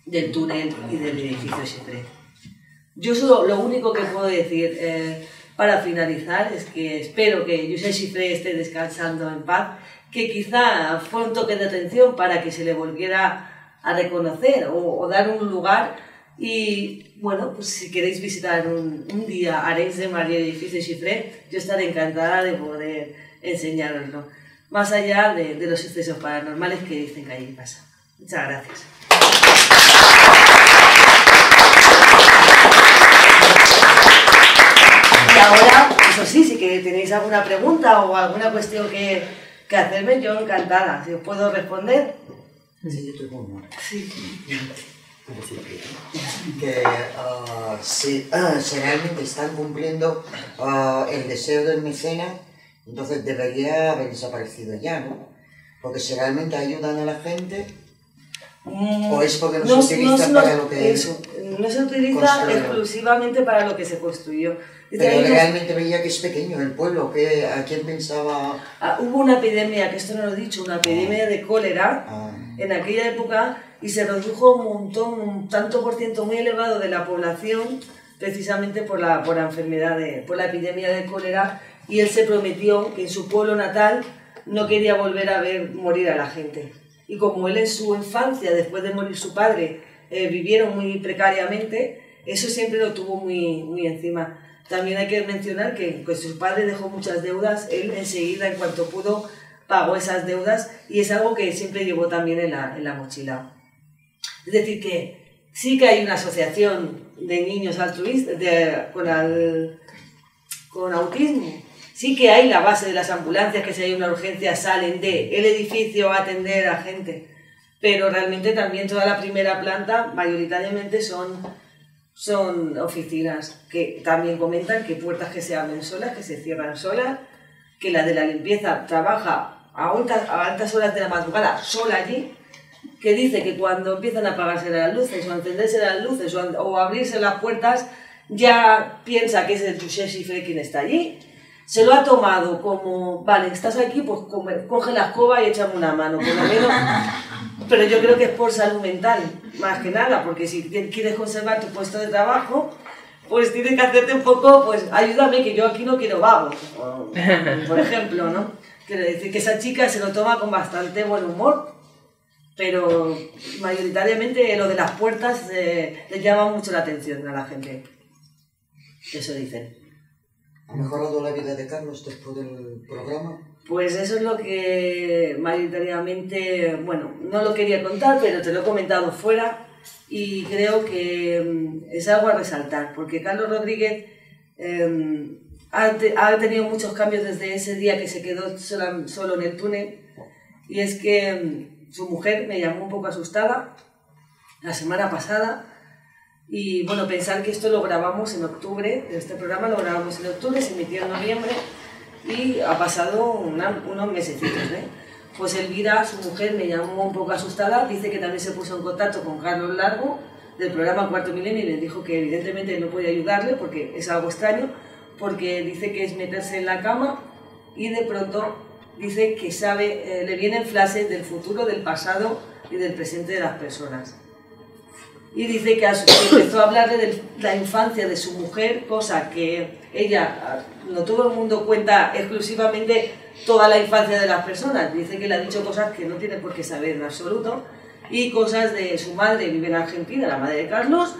del túnel y del edificio Xifré. Yo solo, lo único que puedo decir para finalizar es que espero que Josep Xifré esté descansando en paz, que quizá fue un toque de atención para que se le volviera a reconocer o dar un lugar. Y bueno, pues si queréis visitar un día Arenys de Mar y el edificio Xifré, yo estaré encantada de poder enseñároslo, más allá de los sucesos paranormales que dicen que allí pasa. Muchas gracias. Y ahora, eso sí, si que tenéis alguna pregunta o alguna cuestión que hacerme, yo encantada. Si os puedo responder. Sí, yo tengo una. Sí. Que si realmente están cumpliendo el deseo del mecenas, entonces debería haber desaparecido ya, ¿no? Porque si realmente ayudan a la gente, o es porque no se utiliza para lo que eso, no se utiliza exclusivamente para lo que se construyó. Pero realmente veía que es pequeño el pueblo, que ¿a quién pensaba? Hubo una epidemia, que esto no lo he dicho, una epidemia de cólera en aquella época, y se redujo un montón, un tanto por ciento muy elevado de la población, precisamente por la enfermedad, por la epidemia de cólera, y él se prometió que en su pueblo natal no quería volver a ver morir a la gente. Y como él en su infancia, después de morir su padre, vivieron muy precariamente, eso siempre lo tuvo muy encima. También hay que mencionar que pues, su padre dejó muchas deudas, él enseguida, en cuanto pudo, pagó esas deudas, y es algo que siempre llevó también en la mochila. Es decir, que sí que hay una asociación de niños altruistas con autismo. Sí que hay la base de las ambulancias, que si hay una urgencia salen del edificio a atender a gente. Pero realmente también toda la primera planta mayoritariamente son oficinas, que también comentan que puertas que se abren solas, que se cierran solas, que la de la limpieza trabaja a altas horas de la madrugada sola allí, que dice que cuando empiezan a apagarse las luces o a encenderse las luces o a abrirse las puertas, ya piensa que es el Josep Xifré quien está allí. Se lo ha tomado como, vale, estás aquí, pues coge la escoba y échame una mano, por lo menos. Pero yo creo que es por salud mental, más que nada, porque si quieres conservar tu puesto de trabajo, pues tienes que hacerte un poco, pues ayúdame, que yo aquí no quiero vagos, por ejemplo, ¿no? Quiero decir que esa chica se lo toma con bastante buen humor, pero mayoritariamente lo de las puertas les llama mucho la atención a la gente. Eso dicen. ¿Ha mejorado la vida de Carlos después del programa? Pues eso es lo que mayoritariamente, bueno, no lo quería contar, pero te lo he comentado fuera y creo que es algo a resaltar, porque Carlos Rodríguez ha tenido muchos cambios desde ese día que se quedó solo en el túnel, y es que su mujer me llamó un poco asustada la semana pasada. Y bueno, pensar que esto lo grabamos en octubre, este programa lo grabamos en octubre, se emitió en noviembre y ha pasado unos mesecitos, ¿eh? Pues Elvira, su mujer, me llamó un poco asustada, dice que también se puso en contacto con Carlos Largo del programa Cuarto Milenio y le dijo que evidentemente no podía ayudarle porque es algo extraño, porque dice que es meterse en la cama y de pronto dice que sabe, le vienen flashes del futuro, del pasado y del presente de las personas. Y dice que empezó a hablarle de la infancia de su mujer, cosa que ella, no todo el mundo cuenta exclusivamente toda la infancia de las personas. Dice que le ha dicho cosas que no tiene por qué saber en absoluto, y cosas de su madre, vive en Argentina, la madre de Carlos.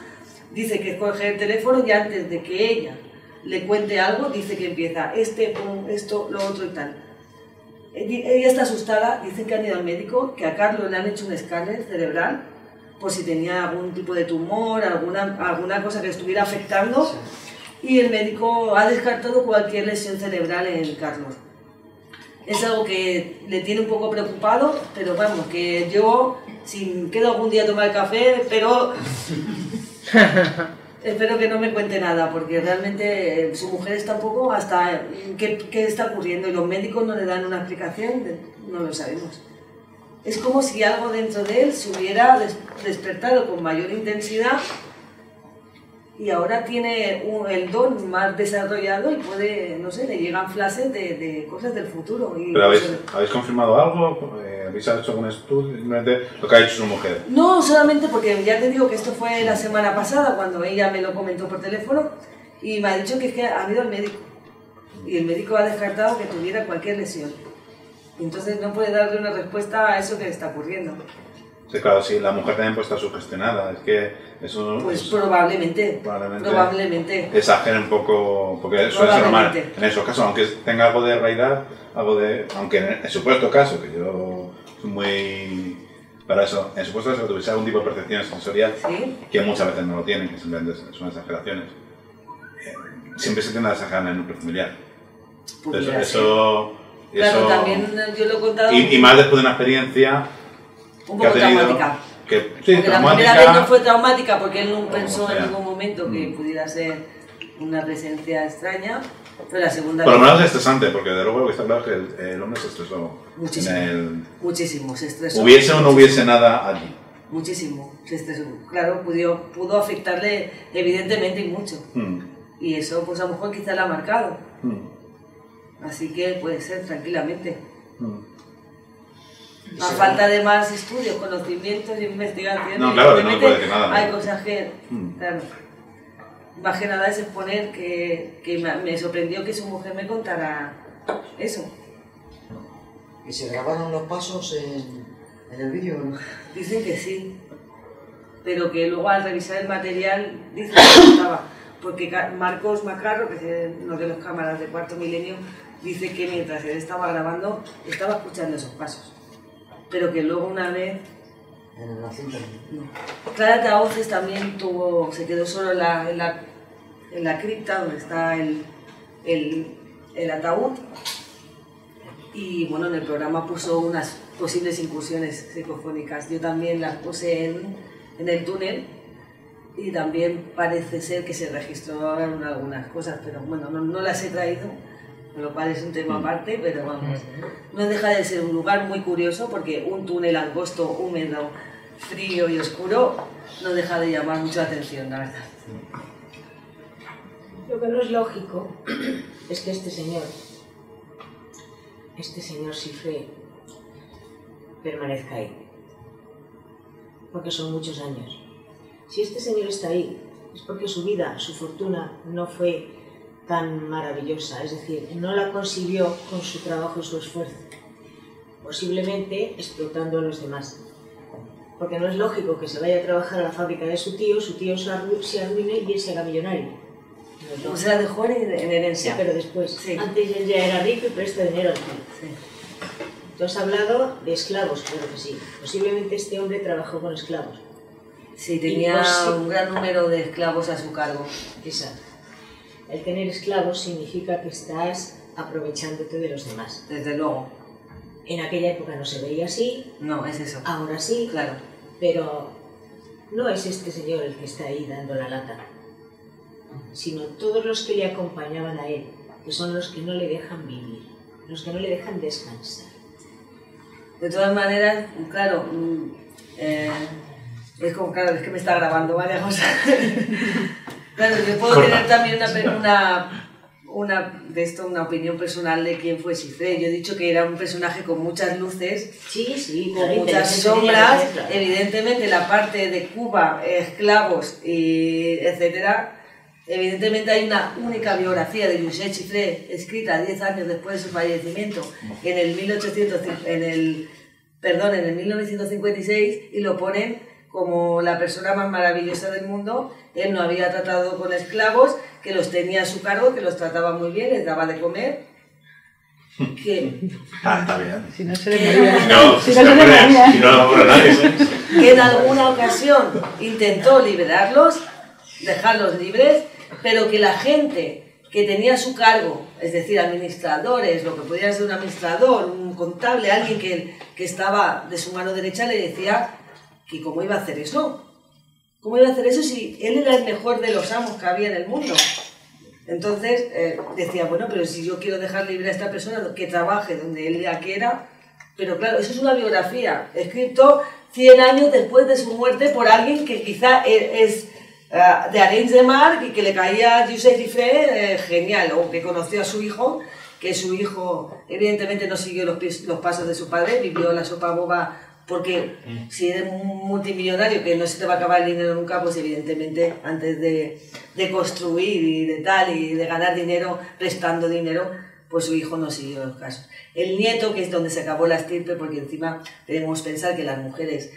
Dice que coge el teléfono y antes de que ella le cuente algo, dice que empieza esto, lo otro y tal. Ella está asustada, dicen que han ido al médico, que a Carlos le han hecho un escáner cerebral por si tenía algún tipo de tumor, alguna cosa que estuviera afectando, y el médico ha descartado cualquier lesión cerebral en Carlos. Es algo que le tiene un poco preocupado, pero vamos, que yo, si quedo algún día a tomar café, espero que no me cuente nada, porque realmente su mujer está un poco hasta qué está ocurriendo, y los médicos no le dan una explicación, no lo sabemos. Es como si algo dentro de él se hubiera despertado con mayor intensidad y ahora tiene el don más desarrollado y puede, no sé, le llegan flashes de cosas del futuro. Y ¿Pero habéis confirmado algo? ¿Habéis hecho algún estudio? Simplemente lo que ha dicho su mujer. No, solamente porque ya te digo que esto fue la semana pasada cuando ella me lo comentó por teléfono y me ha dicho que es que han ido al médico y el médico ha descartado que tuviera cualquier lesión. Entonces no puede darle una respuesta a eso que le está ocurriendo. Sí, claro, sí, la mujer también puede estar sugestionada, es que eso... Pues probablemente. Exagera un poco, porque suele ser normal en esos casos, aunque tenga algo de realidad, aunque en el supuesto caso, que yo soy muy... Para eso, en el supuesto caso que tuviese algún tipo de percepción sensorial, ¿sí? Que muchas veces no lo tienen, que simplemente son exageraciones, siempre se tiende a exagerar en el núcleo familiar. Claro, también yo lo he contado... Y más después de una experiencia... Un poco traumática. Sí, porque la primera vez no fue traumática porque él no pensó en ningún momento que pudiera ser una presencia extraña, pero la segunda vez... Por lo menos es estresante, porque de luego lo que está claro es que el hombre se estresó. Muchísimo, muchísimo, se estresó. ¿Hubiese o no hubiese nada allí? Muchísimo, se estresó. Claro, pudo afectarle evidentemente y mucho. Y eso pues a lo mejor quizá la ha marcado. Así que puede ser tranquilamente. A falta de más estudios, conocimientos y investigaciones. No, claro, que no puede decir nada. Hay cosas que, claro, más que nada es exponer que me sorprendió que su mujer me contara eso. ¿Y se grabaron los pasos en el vídeo? Dicen que sí, pero que luego al revisar el material dicen que no estaba. Porque Marcos Macarro, que es uno de los cámaras de Cuarto Milenio, dice que mientras él estaba grabando, estaba escuchando esos pasos. Pero que luego una vez... En la cinta. No. Clara Tauces también se quedó solo en la cripta donde está el ataúd. Y bueno, en el programa puso unas posibles incursiones psicofónicas. Yo también las puse en el túnel y también parece ser que se registraron algunas cosas, pero bueno, no las he traído. Con lo cual es un tema aparte, pero vamos, no deja de ser un lugar muy curioso porque un túnel angosto, húmedo, frío y oscuro no deja de llamar mucho la atención, la verdad. Lo que no es lógico es que este señor Cifré permanezca ahí, porque son muchos años. Si este señor está ahí es porque su vida, su fortuna no fue tan maravillosa, es decir, no la consiguió con su trabajo y su esfuerzo, posiblemente explotando a los demás. Porque no es lógico que se vaya a trabajar a la fábrica de su tío se arruine y él se haga millonario. No, o sea, dejó en herencia. Sí, pero después. Sí. Antes él ya era rico y presta dinero al tío. Sí. Tú has hablado de esclavos, claro que sí. Posiblemente este hombre trabajó con esclavos. Sí, tenía un gran número de esclavos a su cargo. Exacto. El tener esclavos significa que estás aprovechándote de los demás. Desde luego. En aquella época no se veía así. No, es eso. Ahora sí. Claro. Pero no es este señor el que está ahí dando la lata, sino todos los que le acompañaban a él, que son los que no le dejan vivir, los que no le dejan descansar. De todas maneras, claro, es como, claro, es que me está grabando varias cosas. Claro, yo puedo tener también una opinión personal de quién fue Cifré. Yo he dicho que era un personaje con muchas luces, con muchas sombras. Evidentemente la parte de Cuba, esclavos, etcétera. Evidentemente hay una única biografía de Josep Cifré escrita 10 años después de su fallecimiento en el 1956 y lo ponen como la persona más maravillosa del mundo. Él no había tratado con esclavos, que los tenía a su cargo, que los trataba muy bien, les daba de comer. Está bien. Si no se le moría. Que en alguna ocasión intentó liberarlos, dejarlos libres, pero que la gente que tenía a su cargo, es decir, administradores, lo que podía ser un administrador, un contable, alguien que estaba de su mano derecha, le decía que cómo iba a hacer eso. ¿Cómo iba a hacer eso si él era el mejor de los amos que había en el mundo? Entonces decía, bueno, pero si yo quiero dejar libre a esta persona que trabaje donde él ya quiera, pero claro, eso es una biografía, escrito 100 años después de su muerte por alguien que quizá es de Arenys de Mar y que le caía Josep Cifré genial, o que conoció a su hijo, que su hijo evidentemente no siguió los pasos de su padre, vivió la sopa boba, porque si eres un multimillonario que no se te va a acabar el dinero nunca, pues evidentemente antes de construir y de tal y de ganar dinero prestando dinero, pues su hijo no siguió los casos. El nieto, que es donde se acabó la estirpe, porque encima debemos pensar que las mujeres,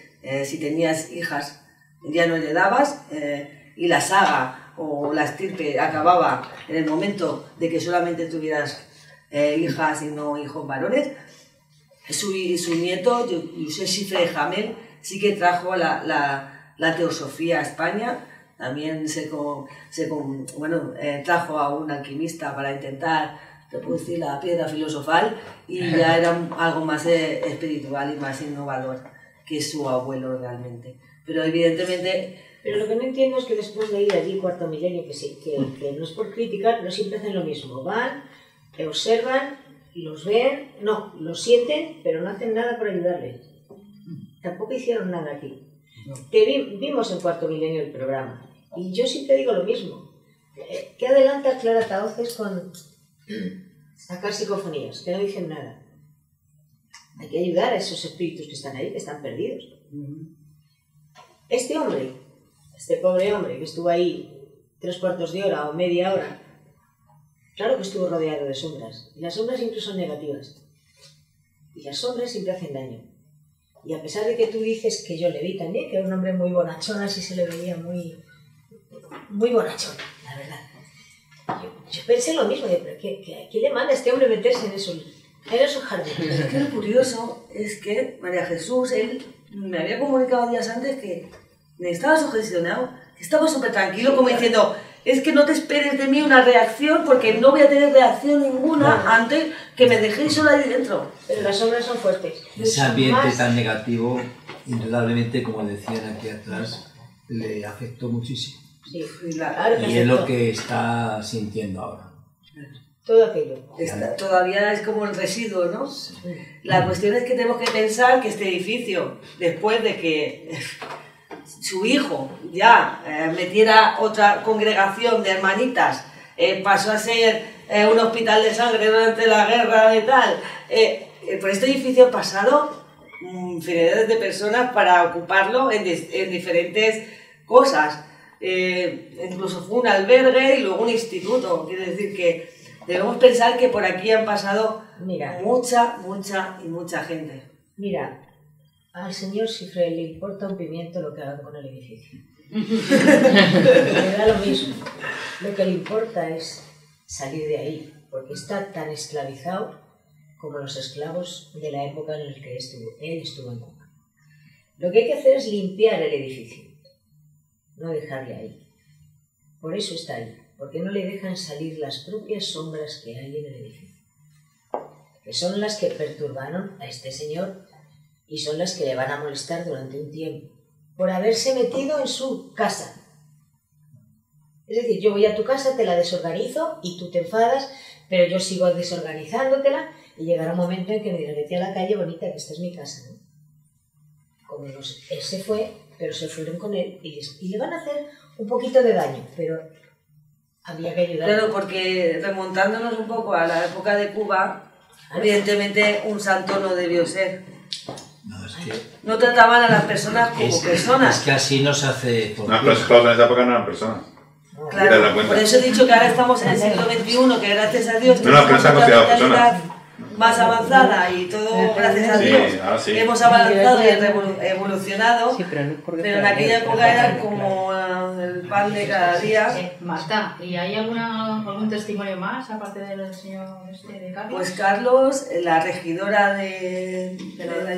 si tenías hijas, ya no heredabas, y la saga o la estirpe acababa en el momento de que solamente tuvieras hijas y no hijos varones. Su nieto, Josep Cifré Hamel, sí que trajo la teosofía a España. También trajo a un alquimista para intentar, te puedo decir, la piedra filosofal, y ya era algo más espiritual y más innovador que su abuelo realmente. Pero evidentemente... Pero lo que no entiendo es que después de ir allí Cuarto Milenio, que no es por criticar, pero siempre hacen lo mismo. Van, observan, los ven, no, los sienten, pero no hacen nada por ayudarles. Tampoco hicieron nada aquí. No. Vimos en Cuarto Milenio el programa, y yo siempre digo lo mismo. ¿Qué adelanta Clara Tahoces con sacar psicofonías? Que no dicen nada. Hay que ayudar a esos espíritus que están ahí, que están perdidos. Este hombre, este pobre hombre que estuvo ahí 3/4 de hora o media hora, claro que estuvo rodeado de sombras, y las sombras siempre son negativas, y las sombras siempre hacen daño. Y a pesar de que tú dices que yo le vi también, que era un hombre muy bonachón, así se le veía muy bonachón, la verdad. Yo pensé lo mismo, pero ¿qué le manda a este hombre meterse en esos jardines? Es que lo curioso es que María Jesús, él me había comunicado días antes que estaba sugestionado, que estaba súper tranquilo, como diciendo... Es que no te esperes de mí una reacción, porque no voy a tener reacción ninguna antes que me dejéis sola ahí dentro. Pero las sombras son fuertes. Ese ambiente tan negativo, indudablemente, como decían aquí atrás, le afectó muchísimo. Sí, claro que y es lo que está sintiendo ahora. Todo aquello. Todavía es como el residuo, ¿no? Sí. La cuestión es que tenemos que pensar que este edificio, después de que... su hijo ya metiera otra congregación de hermanitas, pasó a ser un hospital de sangre durante la guerra y tal. Por este edificio han pasado infinidades de personas para ocuparlo en diferentes cosas. Incluso fue un albergue y luego un instituto. Quiere decir que debemos pensar que por aquí han pasado mucha gente. Mira. Al señor Cifré le importa un pimiento lo que hagan con el edificio. Le da lo mismo. Lo que le importa es salir de ahí, porque está tan esclavizado como los esclavos de la época en la que él estuvo en Cuba. Lo que hay que hacer es limpiar el edificio, no dejarle ahí. Por eso está ahí, porque no le dejan salir las propias sombras que hay en el edificio, que son las que perturbaron a este señor y son las que le van a molestar durante un tiempo, por haberse metido en su casa. Es decir, yo voy a tu casa, te la desorganizo y tú te enfadas, pero yo sigo desorganizándotela y llegará un momento en que me dirán, vete a la calle bonita, que esta es mi casa, ¿no? Como él se fue, pero se fueron con él y le van a hacer un poquito de daño, pero había que ayudar. Claro, porque remontándonos un poco a la época de Cuba, evidentemente un santo no debió ser. No trataban a las personas como personas. Es que así no se hace... No, los esclavos en esa época no eran personas. Claro, por eso he dicho que ahora estamos en el siglo XXI, que gracias a Dios tenemos una mentalidad más avanzada y todo gracias a Dios hemos avanzado y evolucionado, pero en aquella época era como el pan de cada día. Marta, ¿y hay algún testimonio más aparte del señor de Carlos? Pues Carlos, la regidora de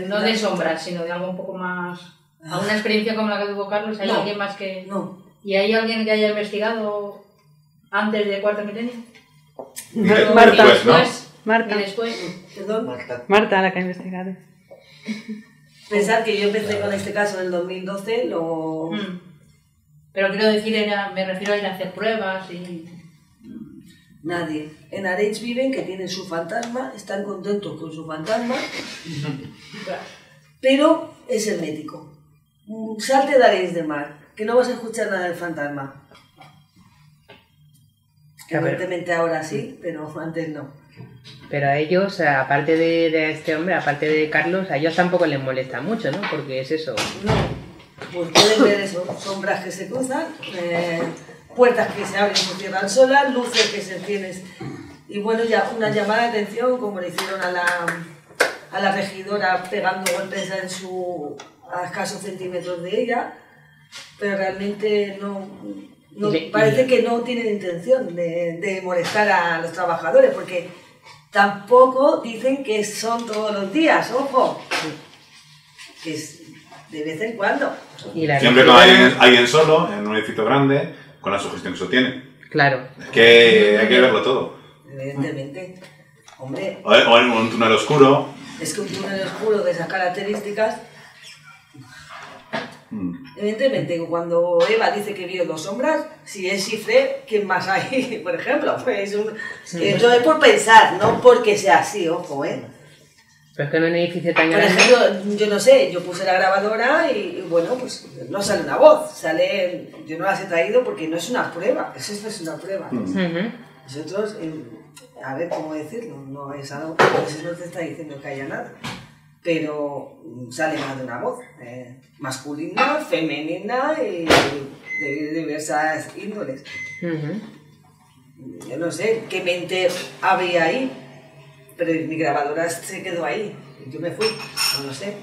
no de sombras, sino de algo un poco más... ¿Alguna experiencia como la que tuvo Carlos? ¿Hay alguien más que...? No. ¿Y hay alguien que haya investigado antes del Cuarto Milenio? Marta. Marta. ¿Y después? ¿Perdón? Marta, la que ha investigado. Pensar que yo empecé con este caso en el 2012, Pero quiero decir, me refiero a ir a hacer pruebas y... Nadie. En Arenys viven, que tienen su fantasma, están contentos con su fantasma, pero es hermético. Salte de Arenys de Mar, que no vas a escuchar nada del fantasma. Evidentemente ahora sí, pero antes no. Pero a ellos, aparte de este hombre, aparte de Carlos, a ellos tampoco les molesta mucho, ¿no? Porque es eso. No, pues pueden ver eso, sombras que se cruzan, puertas que se abren y se cierran solas, luces que se encienden. Y bueno, ya una llamada de atención, como le hicieron a la regidora pegando golpes a escasos centímetros de ella, pero realmente parece que no tienen intención de molestar a los trabajadores, porque tampoco dicen que son todos los días, ojo, que es de vez en cuando. Siempre que hay alguien solo, en un edificio grande, con la sugestión que eso tiene. Claro. Es que hay que verlo todo. Evidentemente. Hombre. O en un túnel oscuro. Es que un túnel oscuro de esas características. Evidentemente, cuando Eva dice que vio 2 sombras, si es Cifre, ¿quién más hay? Por ejemplo, pues no es por pensar, no porque sea así, ojo, Pero es que en un edificio tan grande... Por ejemplo, yo no sé, yo puse la grabadora y bueno, pues no sale una voz, sale... Yo no las he traído porque no es una prueba, eso no es una prueba. Nosotros, a ver cómo decirlo, no es algo, eso no te está diciendo que haya nada, pero sale más de una voz, masculina, femenina y de diversas índoles. Yo no sé qué mente había ahí, pero mi grabadora se quedó ahí, yo me fui, no lo sé.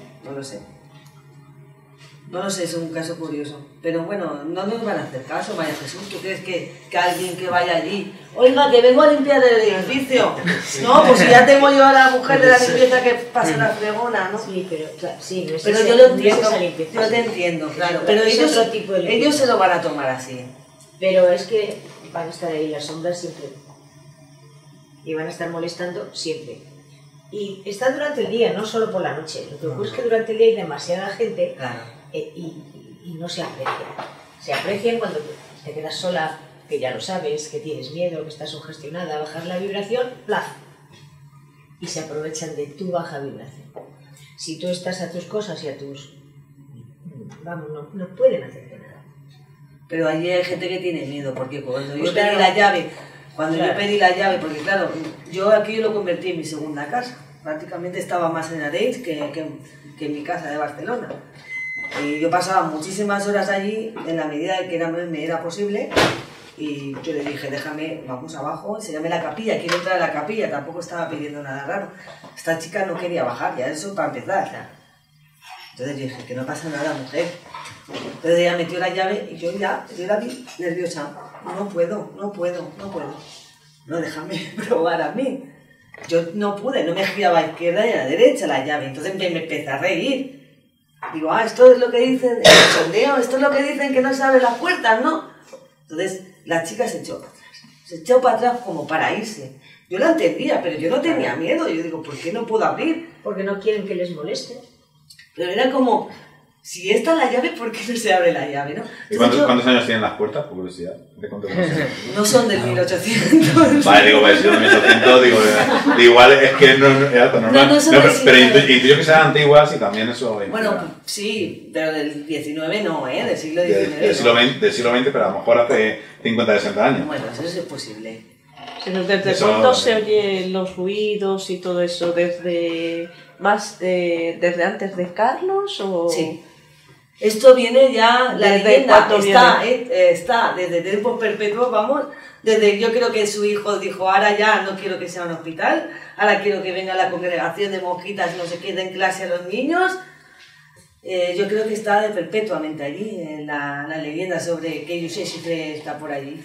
No lo sé, es un caso curioso. Pero bueno, no nos van a hacer caso, María Jesús. ¿Tú crees que alguien que vaya allí, oiga, que vengo a limpiar el edificio? No, pues si ya tengo yo a la mujer de la limpieza que pasa la fregona, ¿no? Sí, pero claro, sí, no es pero ese, yo lo entiendo, no yo te entiendo, claro. Pero Pero ellos se lo van a tomar así. Pero es que van a estar ahí las sombras siempre. Y van a estar molestando siempre. Y está durante el día, no solo por la noche. Lo que ocurre es que durante el día hay demasiada gente. Claro. Y no se aprecian. Se aprecian cuando te quedas sola, que ya lo sabes, que tienes miedo, que estás sugestionada, bajar la vibración, ¡plaf! Y se aprovechan de tu baja vibración. Si tú estás a tus cosas y a tus... Vamos, no pueden hacerte nada. Pero allí hay gente que tiene miedo, porque cuando yo pedí la llave, porque claro, yo aquí lo convertí en mi segunda casa. Prácticamente estaba más en Arenys que en mi casa de Barcelona. Y yo pasaba muchísimas horas allí en la medida de que me era posible, y yo le dije, déjame, vamos abajo, enséñame la capilla, quiero entrar a la capilla, tampoco estaba pidiendo nada raro. Esta chica no quería bajar, ya eso para empezar. Entonces yo dije, que no pasa nada, mujer. Entonces ella metió la llave y yo la vi nerviosa. No puedo. No, déjame probar a mí. Yo no pude, no me giraba a la izquierda y a la derecha la llave. Entonces me empecé a reír. Digo, esto es lo que dicen, el sondeo, esto es lo que dicen que no se abren las puertas, ¿no? Entonces la chica se echó para atrás. Se echó para atrás como para irse. Yo la entendía, pero yo no tenía miedo. Yo digo, ¿por qué no puedo abrir? Porque no quieren que les moleste. Pero era como, si esta es la llave, ¿por qué no se abre la llave, no? ¿Cuántos años tienen las puertas, por curiosidad? No son del 1800. Vale, digo, si son del 1800, digo, igual es que no es algo normal. No son pero intuyo que sean antiguas y también eso... Bueno, sí, pero del 19 no, del siglo XIX. Del siglo XX, pero a lo mejor hace 50, 60 años. Bueno, eso es posible. Pero ¿desde cuándo se oyen los ruidos y todo eso? ¿Desde antes de Carlos o...? Sí. Esto viene ya, la leyenda está desde tiempos perpetuos, vamos, desde yo creo que su hijo dijo, ahora ya no quiero que sea un hospital, ahora quiero que venga la congregación de monjitas y no se quede en clase a los niños. Yo creo que está perpetuamente allí, la leyenda sobre que José Cifre está por allí.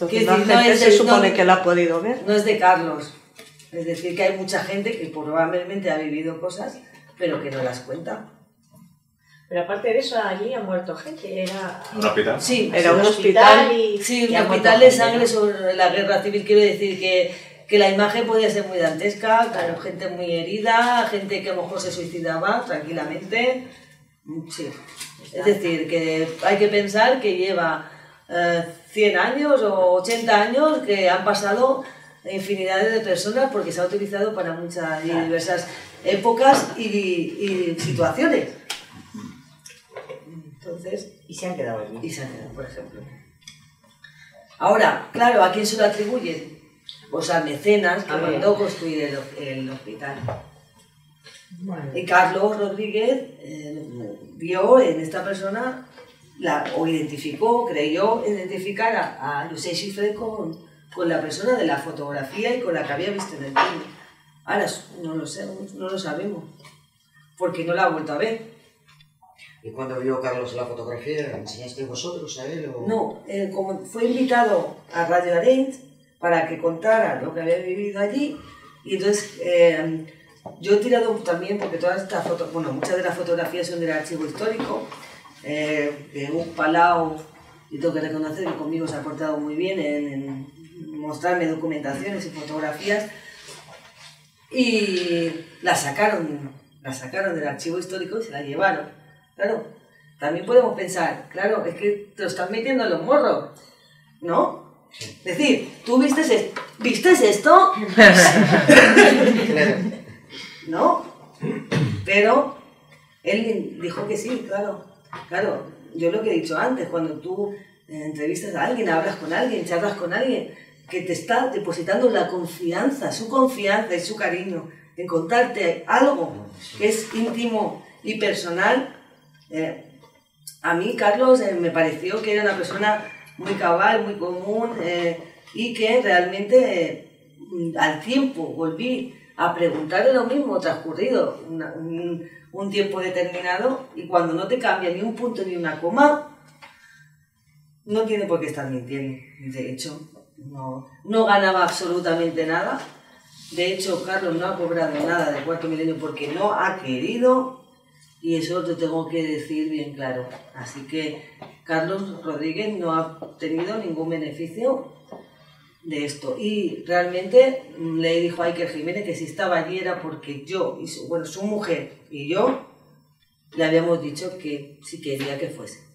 Entonces la gente se supone que la ha podido ver. No es de Carlos, es decir, que hay mucha gente que probablemente ha vivido cosas, pero que no las cuenta. Pero aparte de eso, allí ha muerto gente. ¿Era un hospital? Sí, era un hospital. Sí, un hospital de sangre sobre la guerra civil. Quiero decir que la imagen podía ser muy dantesca, con gente muy herida, gente que a lo mejor se suicidaba tranquilamente. Sí. Es decir, que hay que pensar que lleva 100 años o 80 años que han pasado infinidades de personas porque se ha utilizado para muchas y diversas épocas y situaciones. Entonces, y se han quedado allí. Y se han quedado, por ejemplo. Ahora, claro, ¿a quién se lo atribuyen? Pues al mecenas que mandó construir el hospital. Bueno. Y Carlos Rodríguez vio en esta persona, creyó identificar a José Xifré con la persona de la fotografía y con la que había visto en el cine. Ahora, no lo sé, no lo sabemos, porque no la ha vuelto a ver. ¿Y cuando vio Carlos la fotografía, enseñaste vosotros a él? ¿O? No, como fue invitado a Radio Arenys para que contara lo que había vivido allí, y entonces yo he tirado también, porque todas estas fotos, bueno, muchas de las fotografías son del archivo histórico, de Hugo Palau, y tengo que reconocer que conmigo se ha portado muy bien en mostrarme documentaciones y fotografías, y la sacaron del archivo histórico y se la llevaron. Claro, también podemos pensar, claro, es que te lo están metiendo en los morros, ¿no? Es decir, ¿tú vistes esto? ¿No? Pero él dijo que sí, claro. Claro, yo lo que he dicho antes, cuando tú entrevistas a alguien, hablas con alguien, charlas con alguien, que te está depositando la confianza, su confianza y su cariño en contarte algo que es íntimo y personal. A mí, Carlos, me pareció que era una persona muy cabal, muy común, y que realmente al tiempo volví a preguntarle lo mismo, transcurrido un tiempo determinado, y cuando no te cambia ni un punto ni una coma, no tiene por qué estar mintiendo. De hecho, no ganaba absolutamente nada. De hecho, Carlos no ha cobrado nada de Cuarto Milenio porque no ha querido. Y eso te tengo que decir bien claro. Así que Carlos Rodríguez no ha obtenido ningún beneficio de esto. Y realmente le dijo a Iker Jiménez que si estaba allí era porque yo, y su mujer y yo, le habíamos dicho que si quería que fuese.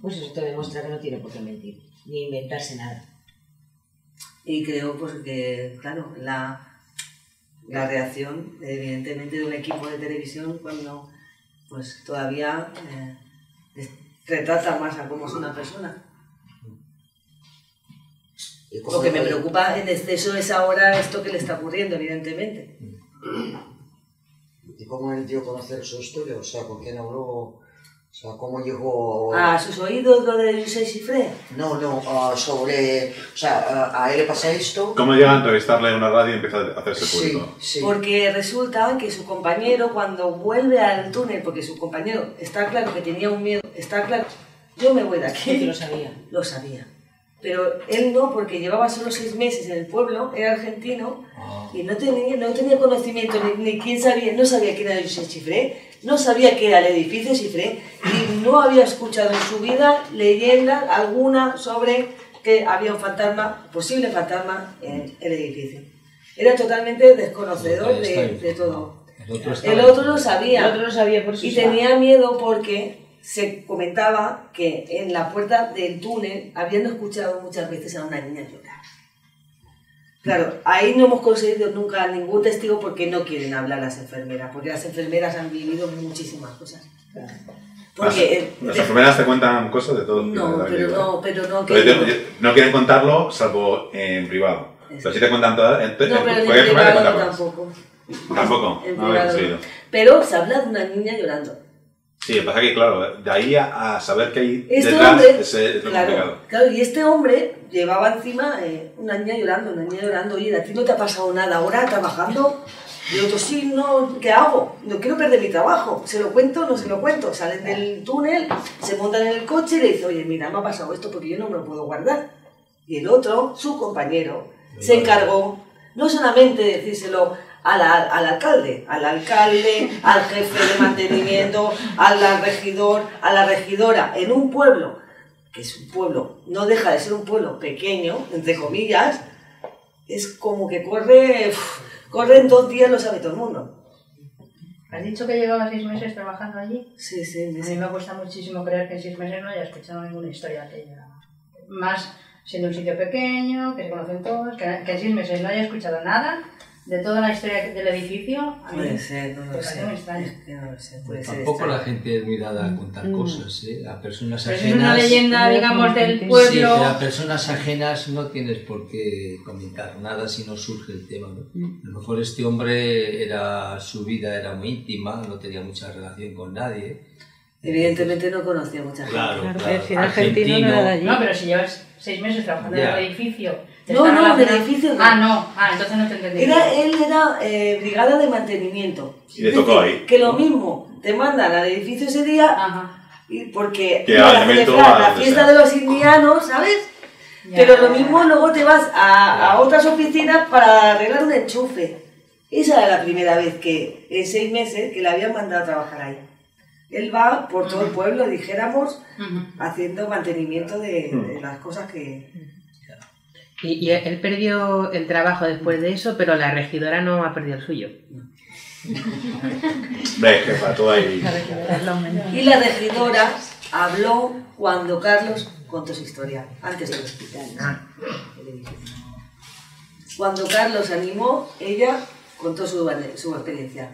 Pues eso te demuestra que no tiene por qué mentir, ni inventarse nada. Y creo pues que, claro, la reacción, evidentemente, de un equipo de televisión cuando pues todavía retrata más a cómo es una persona. Lo que me preocupa en exceso es ahora esto que le está ocurriendo, evidentemente. ¿Y cómo él dio a conocer su historia? O sea, ¿con quién habló? O sea, ¿cómo llegó...? ¿A sus oídos lo de José Xifré? No, sobre... O sea, a él le pasa esto... ¿Cómo llega a entrevistarle en una radio y empieza a hacerse público? Sí. Porque resulta que su compañero, cuando vuelve al túnel, porque su compañero, está claro que tenía un miedo, está claro, yo me voy de aquí. Sí, lo sabía. Lo sabía. Pero él no, porque llevaba solo 6 meses en el pueblo, era argentino, y no tenía conocimiento, ni quién sabía, no sabía quién era José Xifré, no sabía qué era el edificio Xifré, y no había escuchado en su vida leyenda alguna sobre que había un fantasma, posible fantasma, en el edificio. Era totalmente desconocedor de todo. El otro lo sabía, por sí. Y tenía miedo porque se comentaba que en la puerta del túnel habían escuchado muchas veces a una niña llorar. Claro, ahí no hemos conseguido nunca ningún testigo porque no quieren hablar las enfermeras, porque las enfermeras han vivido muchísimas cosas. Porque, las enfermeras te cuentan cosas de todo. No, pero no no quieren contarlo salvo en privado. Pero sí te cuentan todas. No, pero en privado tampoco. Tampoco. En privado no. Pero se habla de una niña llorando. Sí, lo que pasa es que, claro, de ahí a saber que hay detrás es lo complicado. Claro, y este hombre llevaba encima una niña llorando. Oye, ¿a ti no te ha pasado nada ahora trabajando? Y el otro, sí, no, ¿qué hago? No quiero perder mi trabajo. ¿Se lo cuento? No se lo cuento. Salen del túnel, se montan en el coche y le dicen, oye, mira, me ha pasado esto porque yo no me lo puedo guardar. Y el otro, su compañero, se encargó no solamente de decírselo al alcalde, al jefe de mantenimiento, al regidor, a la regidora, en un pueblo, que es un pueblo, no deja de ser un pueblo pequeño, entre comillas, es como que corre en 2 días, lo sabe todo el mundo. ¿Has dicho que llevaba 6 meses trabajando allí? Sí, 6 meses. A mí me cuesta muchísimo creer que en 6 meses no haya escuchado ninguna historia aquella. Más siendo un sitio pequeño, que se conocen todos, que en 6 meses no haya escuchado nada de toda la historia del edificio, a mí Puede ser, no lo me sé. parece muy extraño. Es que no lo sé, puede ser Tampoco extraño. la gente es muy dada a contar cosas, ¿eh? A personas Pero ajenas... es una leyenda, digamos, del Sí, pueblo. pero a personas ajenas no tienes por qué comentar nada si no surge el tema, ¿no? A lo mejor este hombre su vida era muy íntima, no tenía mucha relación con nadie. Evidentemente no conocía a mucha gente. Claro, Claro, si era argentino no era de allí. No, pero si llevas 6 meses trabajando en el edificio... ¿te No, está no, del relacionado? edificio no. Ah, no. Ah, entonces no te entendí. Él era brigada de mantenimiento. Y le tocó Es decir, ahí. que lo mismo, te mandan al edificio ese día, Ajá. y porque Que iban a al evento celebrar a la donde fiesta sea. de los indianos, ¿sabes? Ya, Pero lo ya, mismo ya. luego te vas a otras oficinas para arreglar un enchufe. Esa era la primera vez que, en 6 meses, que le habían mandado a trabajar ahí. Él va por todo el pueblo, dijéramos, haciendo mantenimiento de las cosas que... Y él perdió el trabajo después de eso, pero la regidora no ha perdido el suyo. Ve, jefa, todo ahí. Y la regidora habló cuando Carlos contó su historia, antes del hospital. El edificio. Cuando Carlos animó, ella contó su experiencia.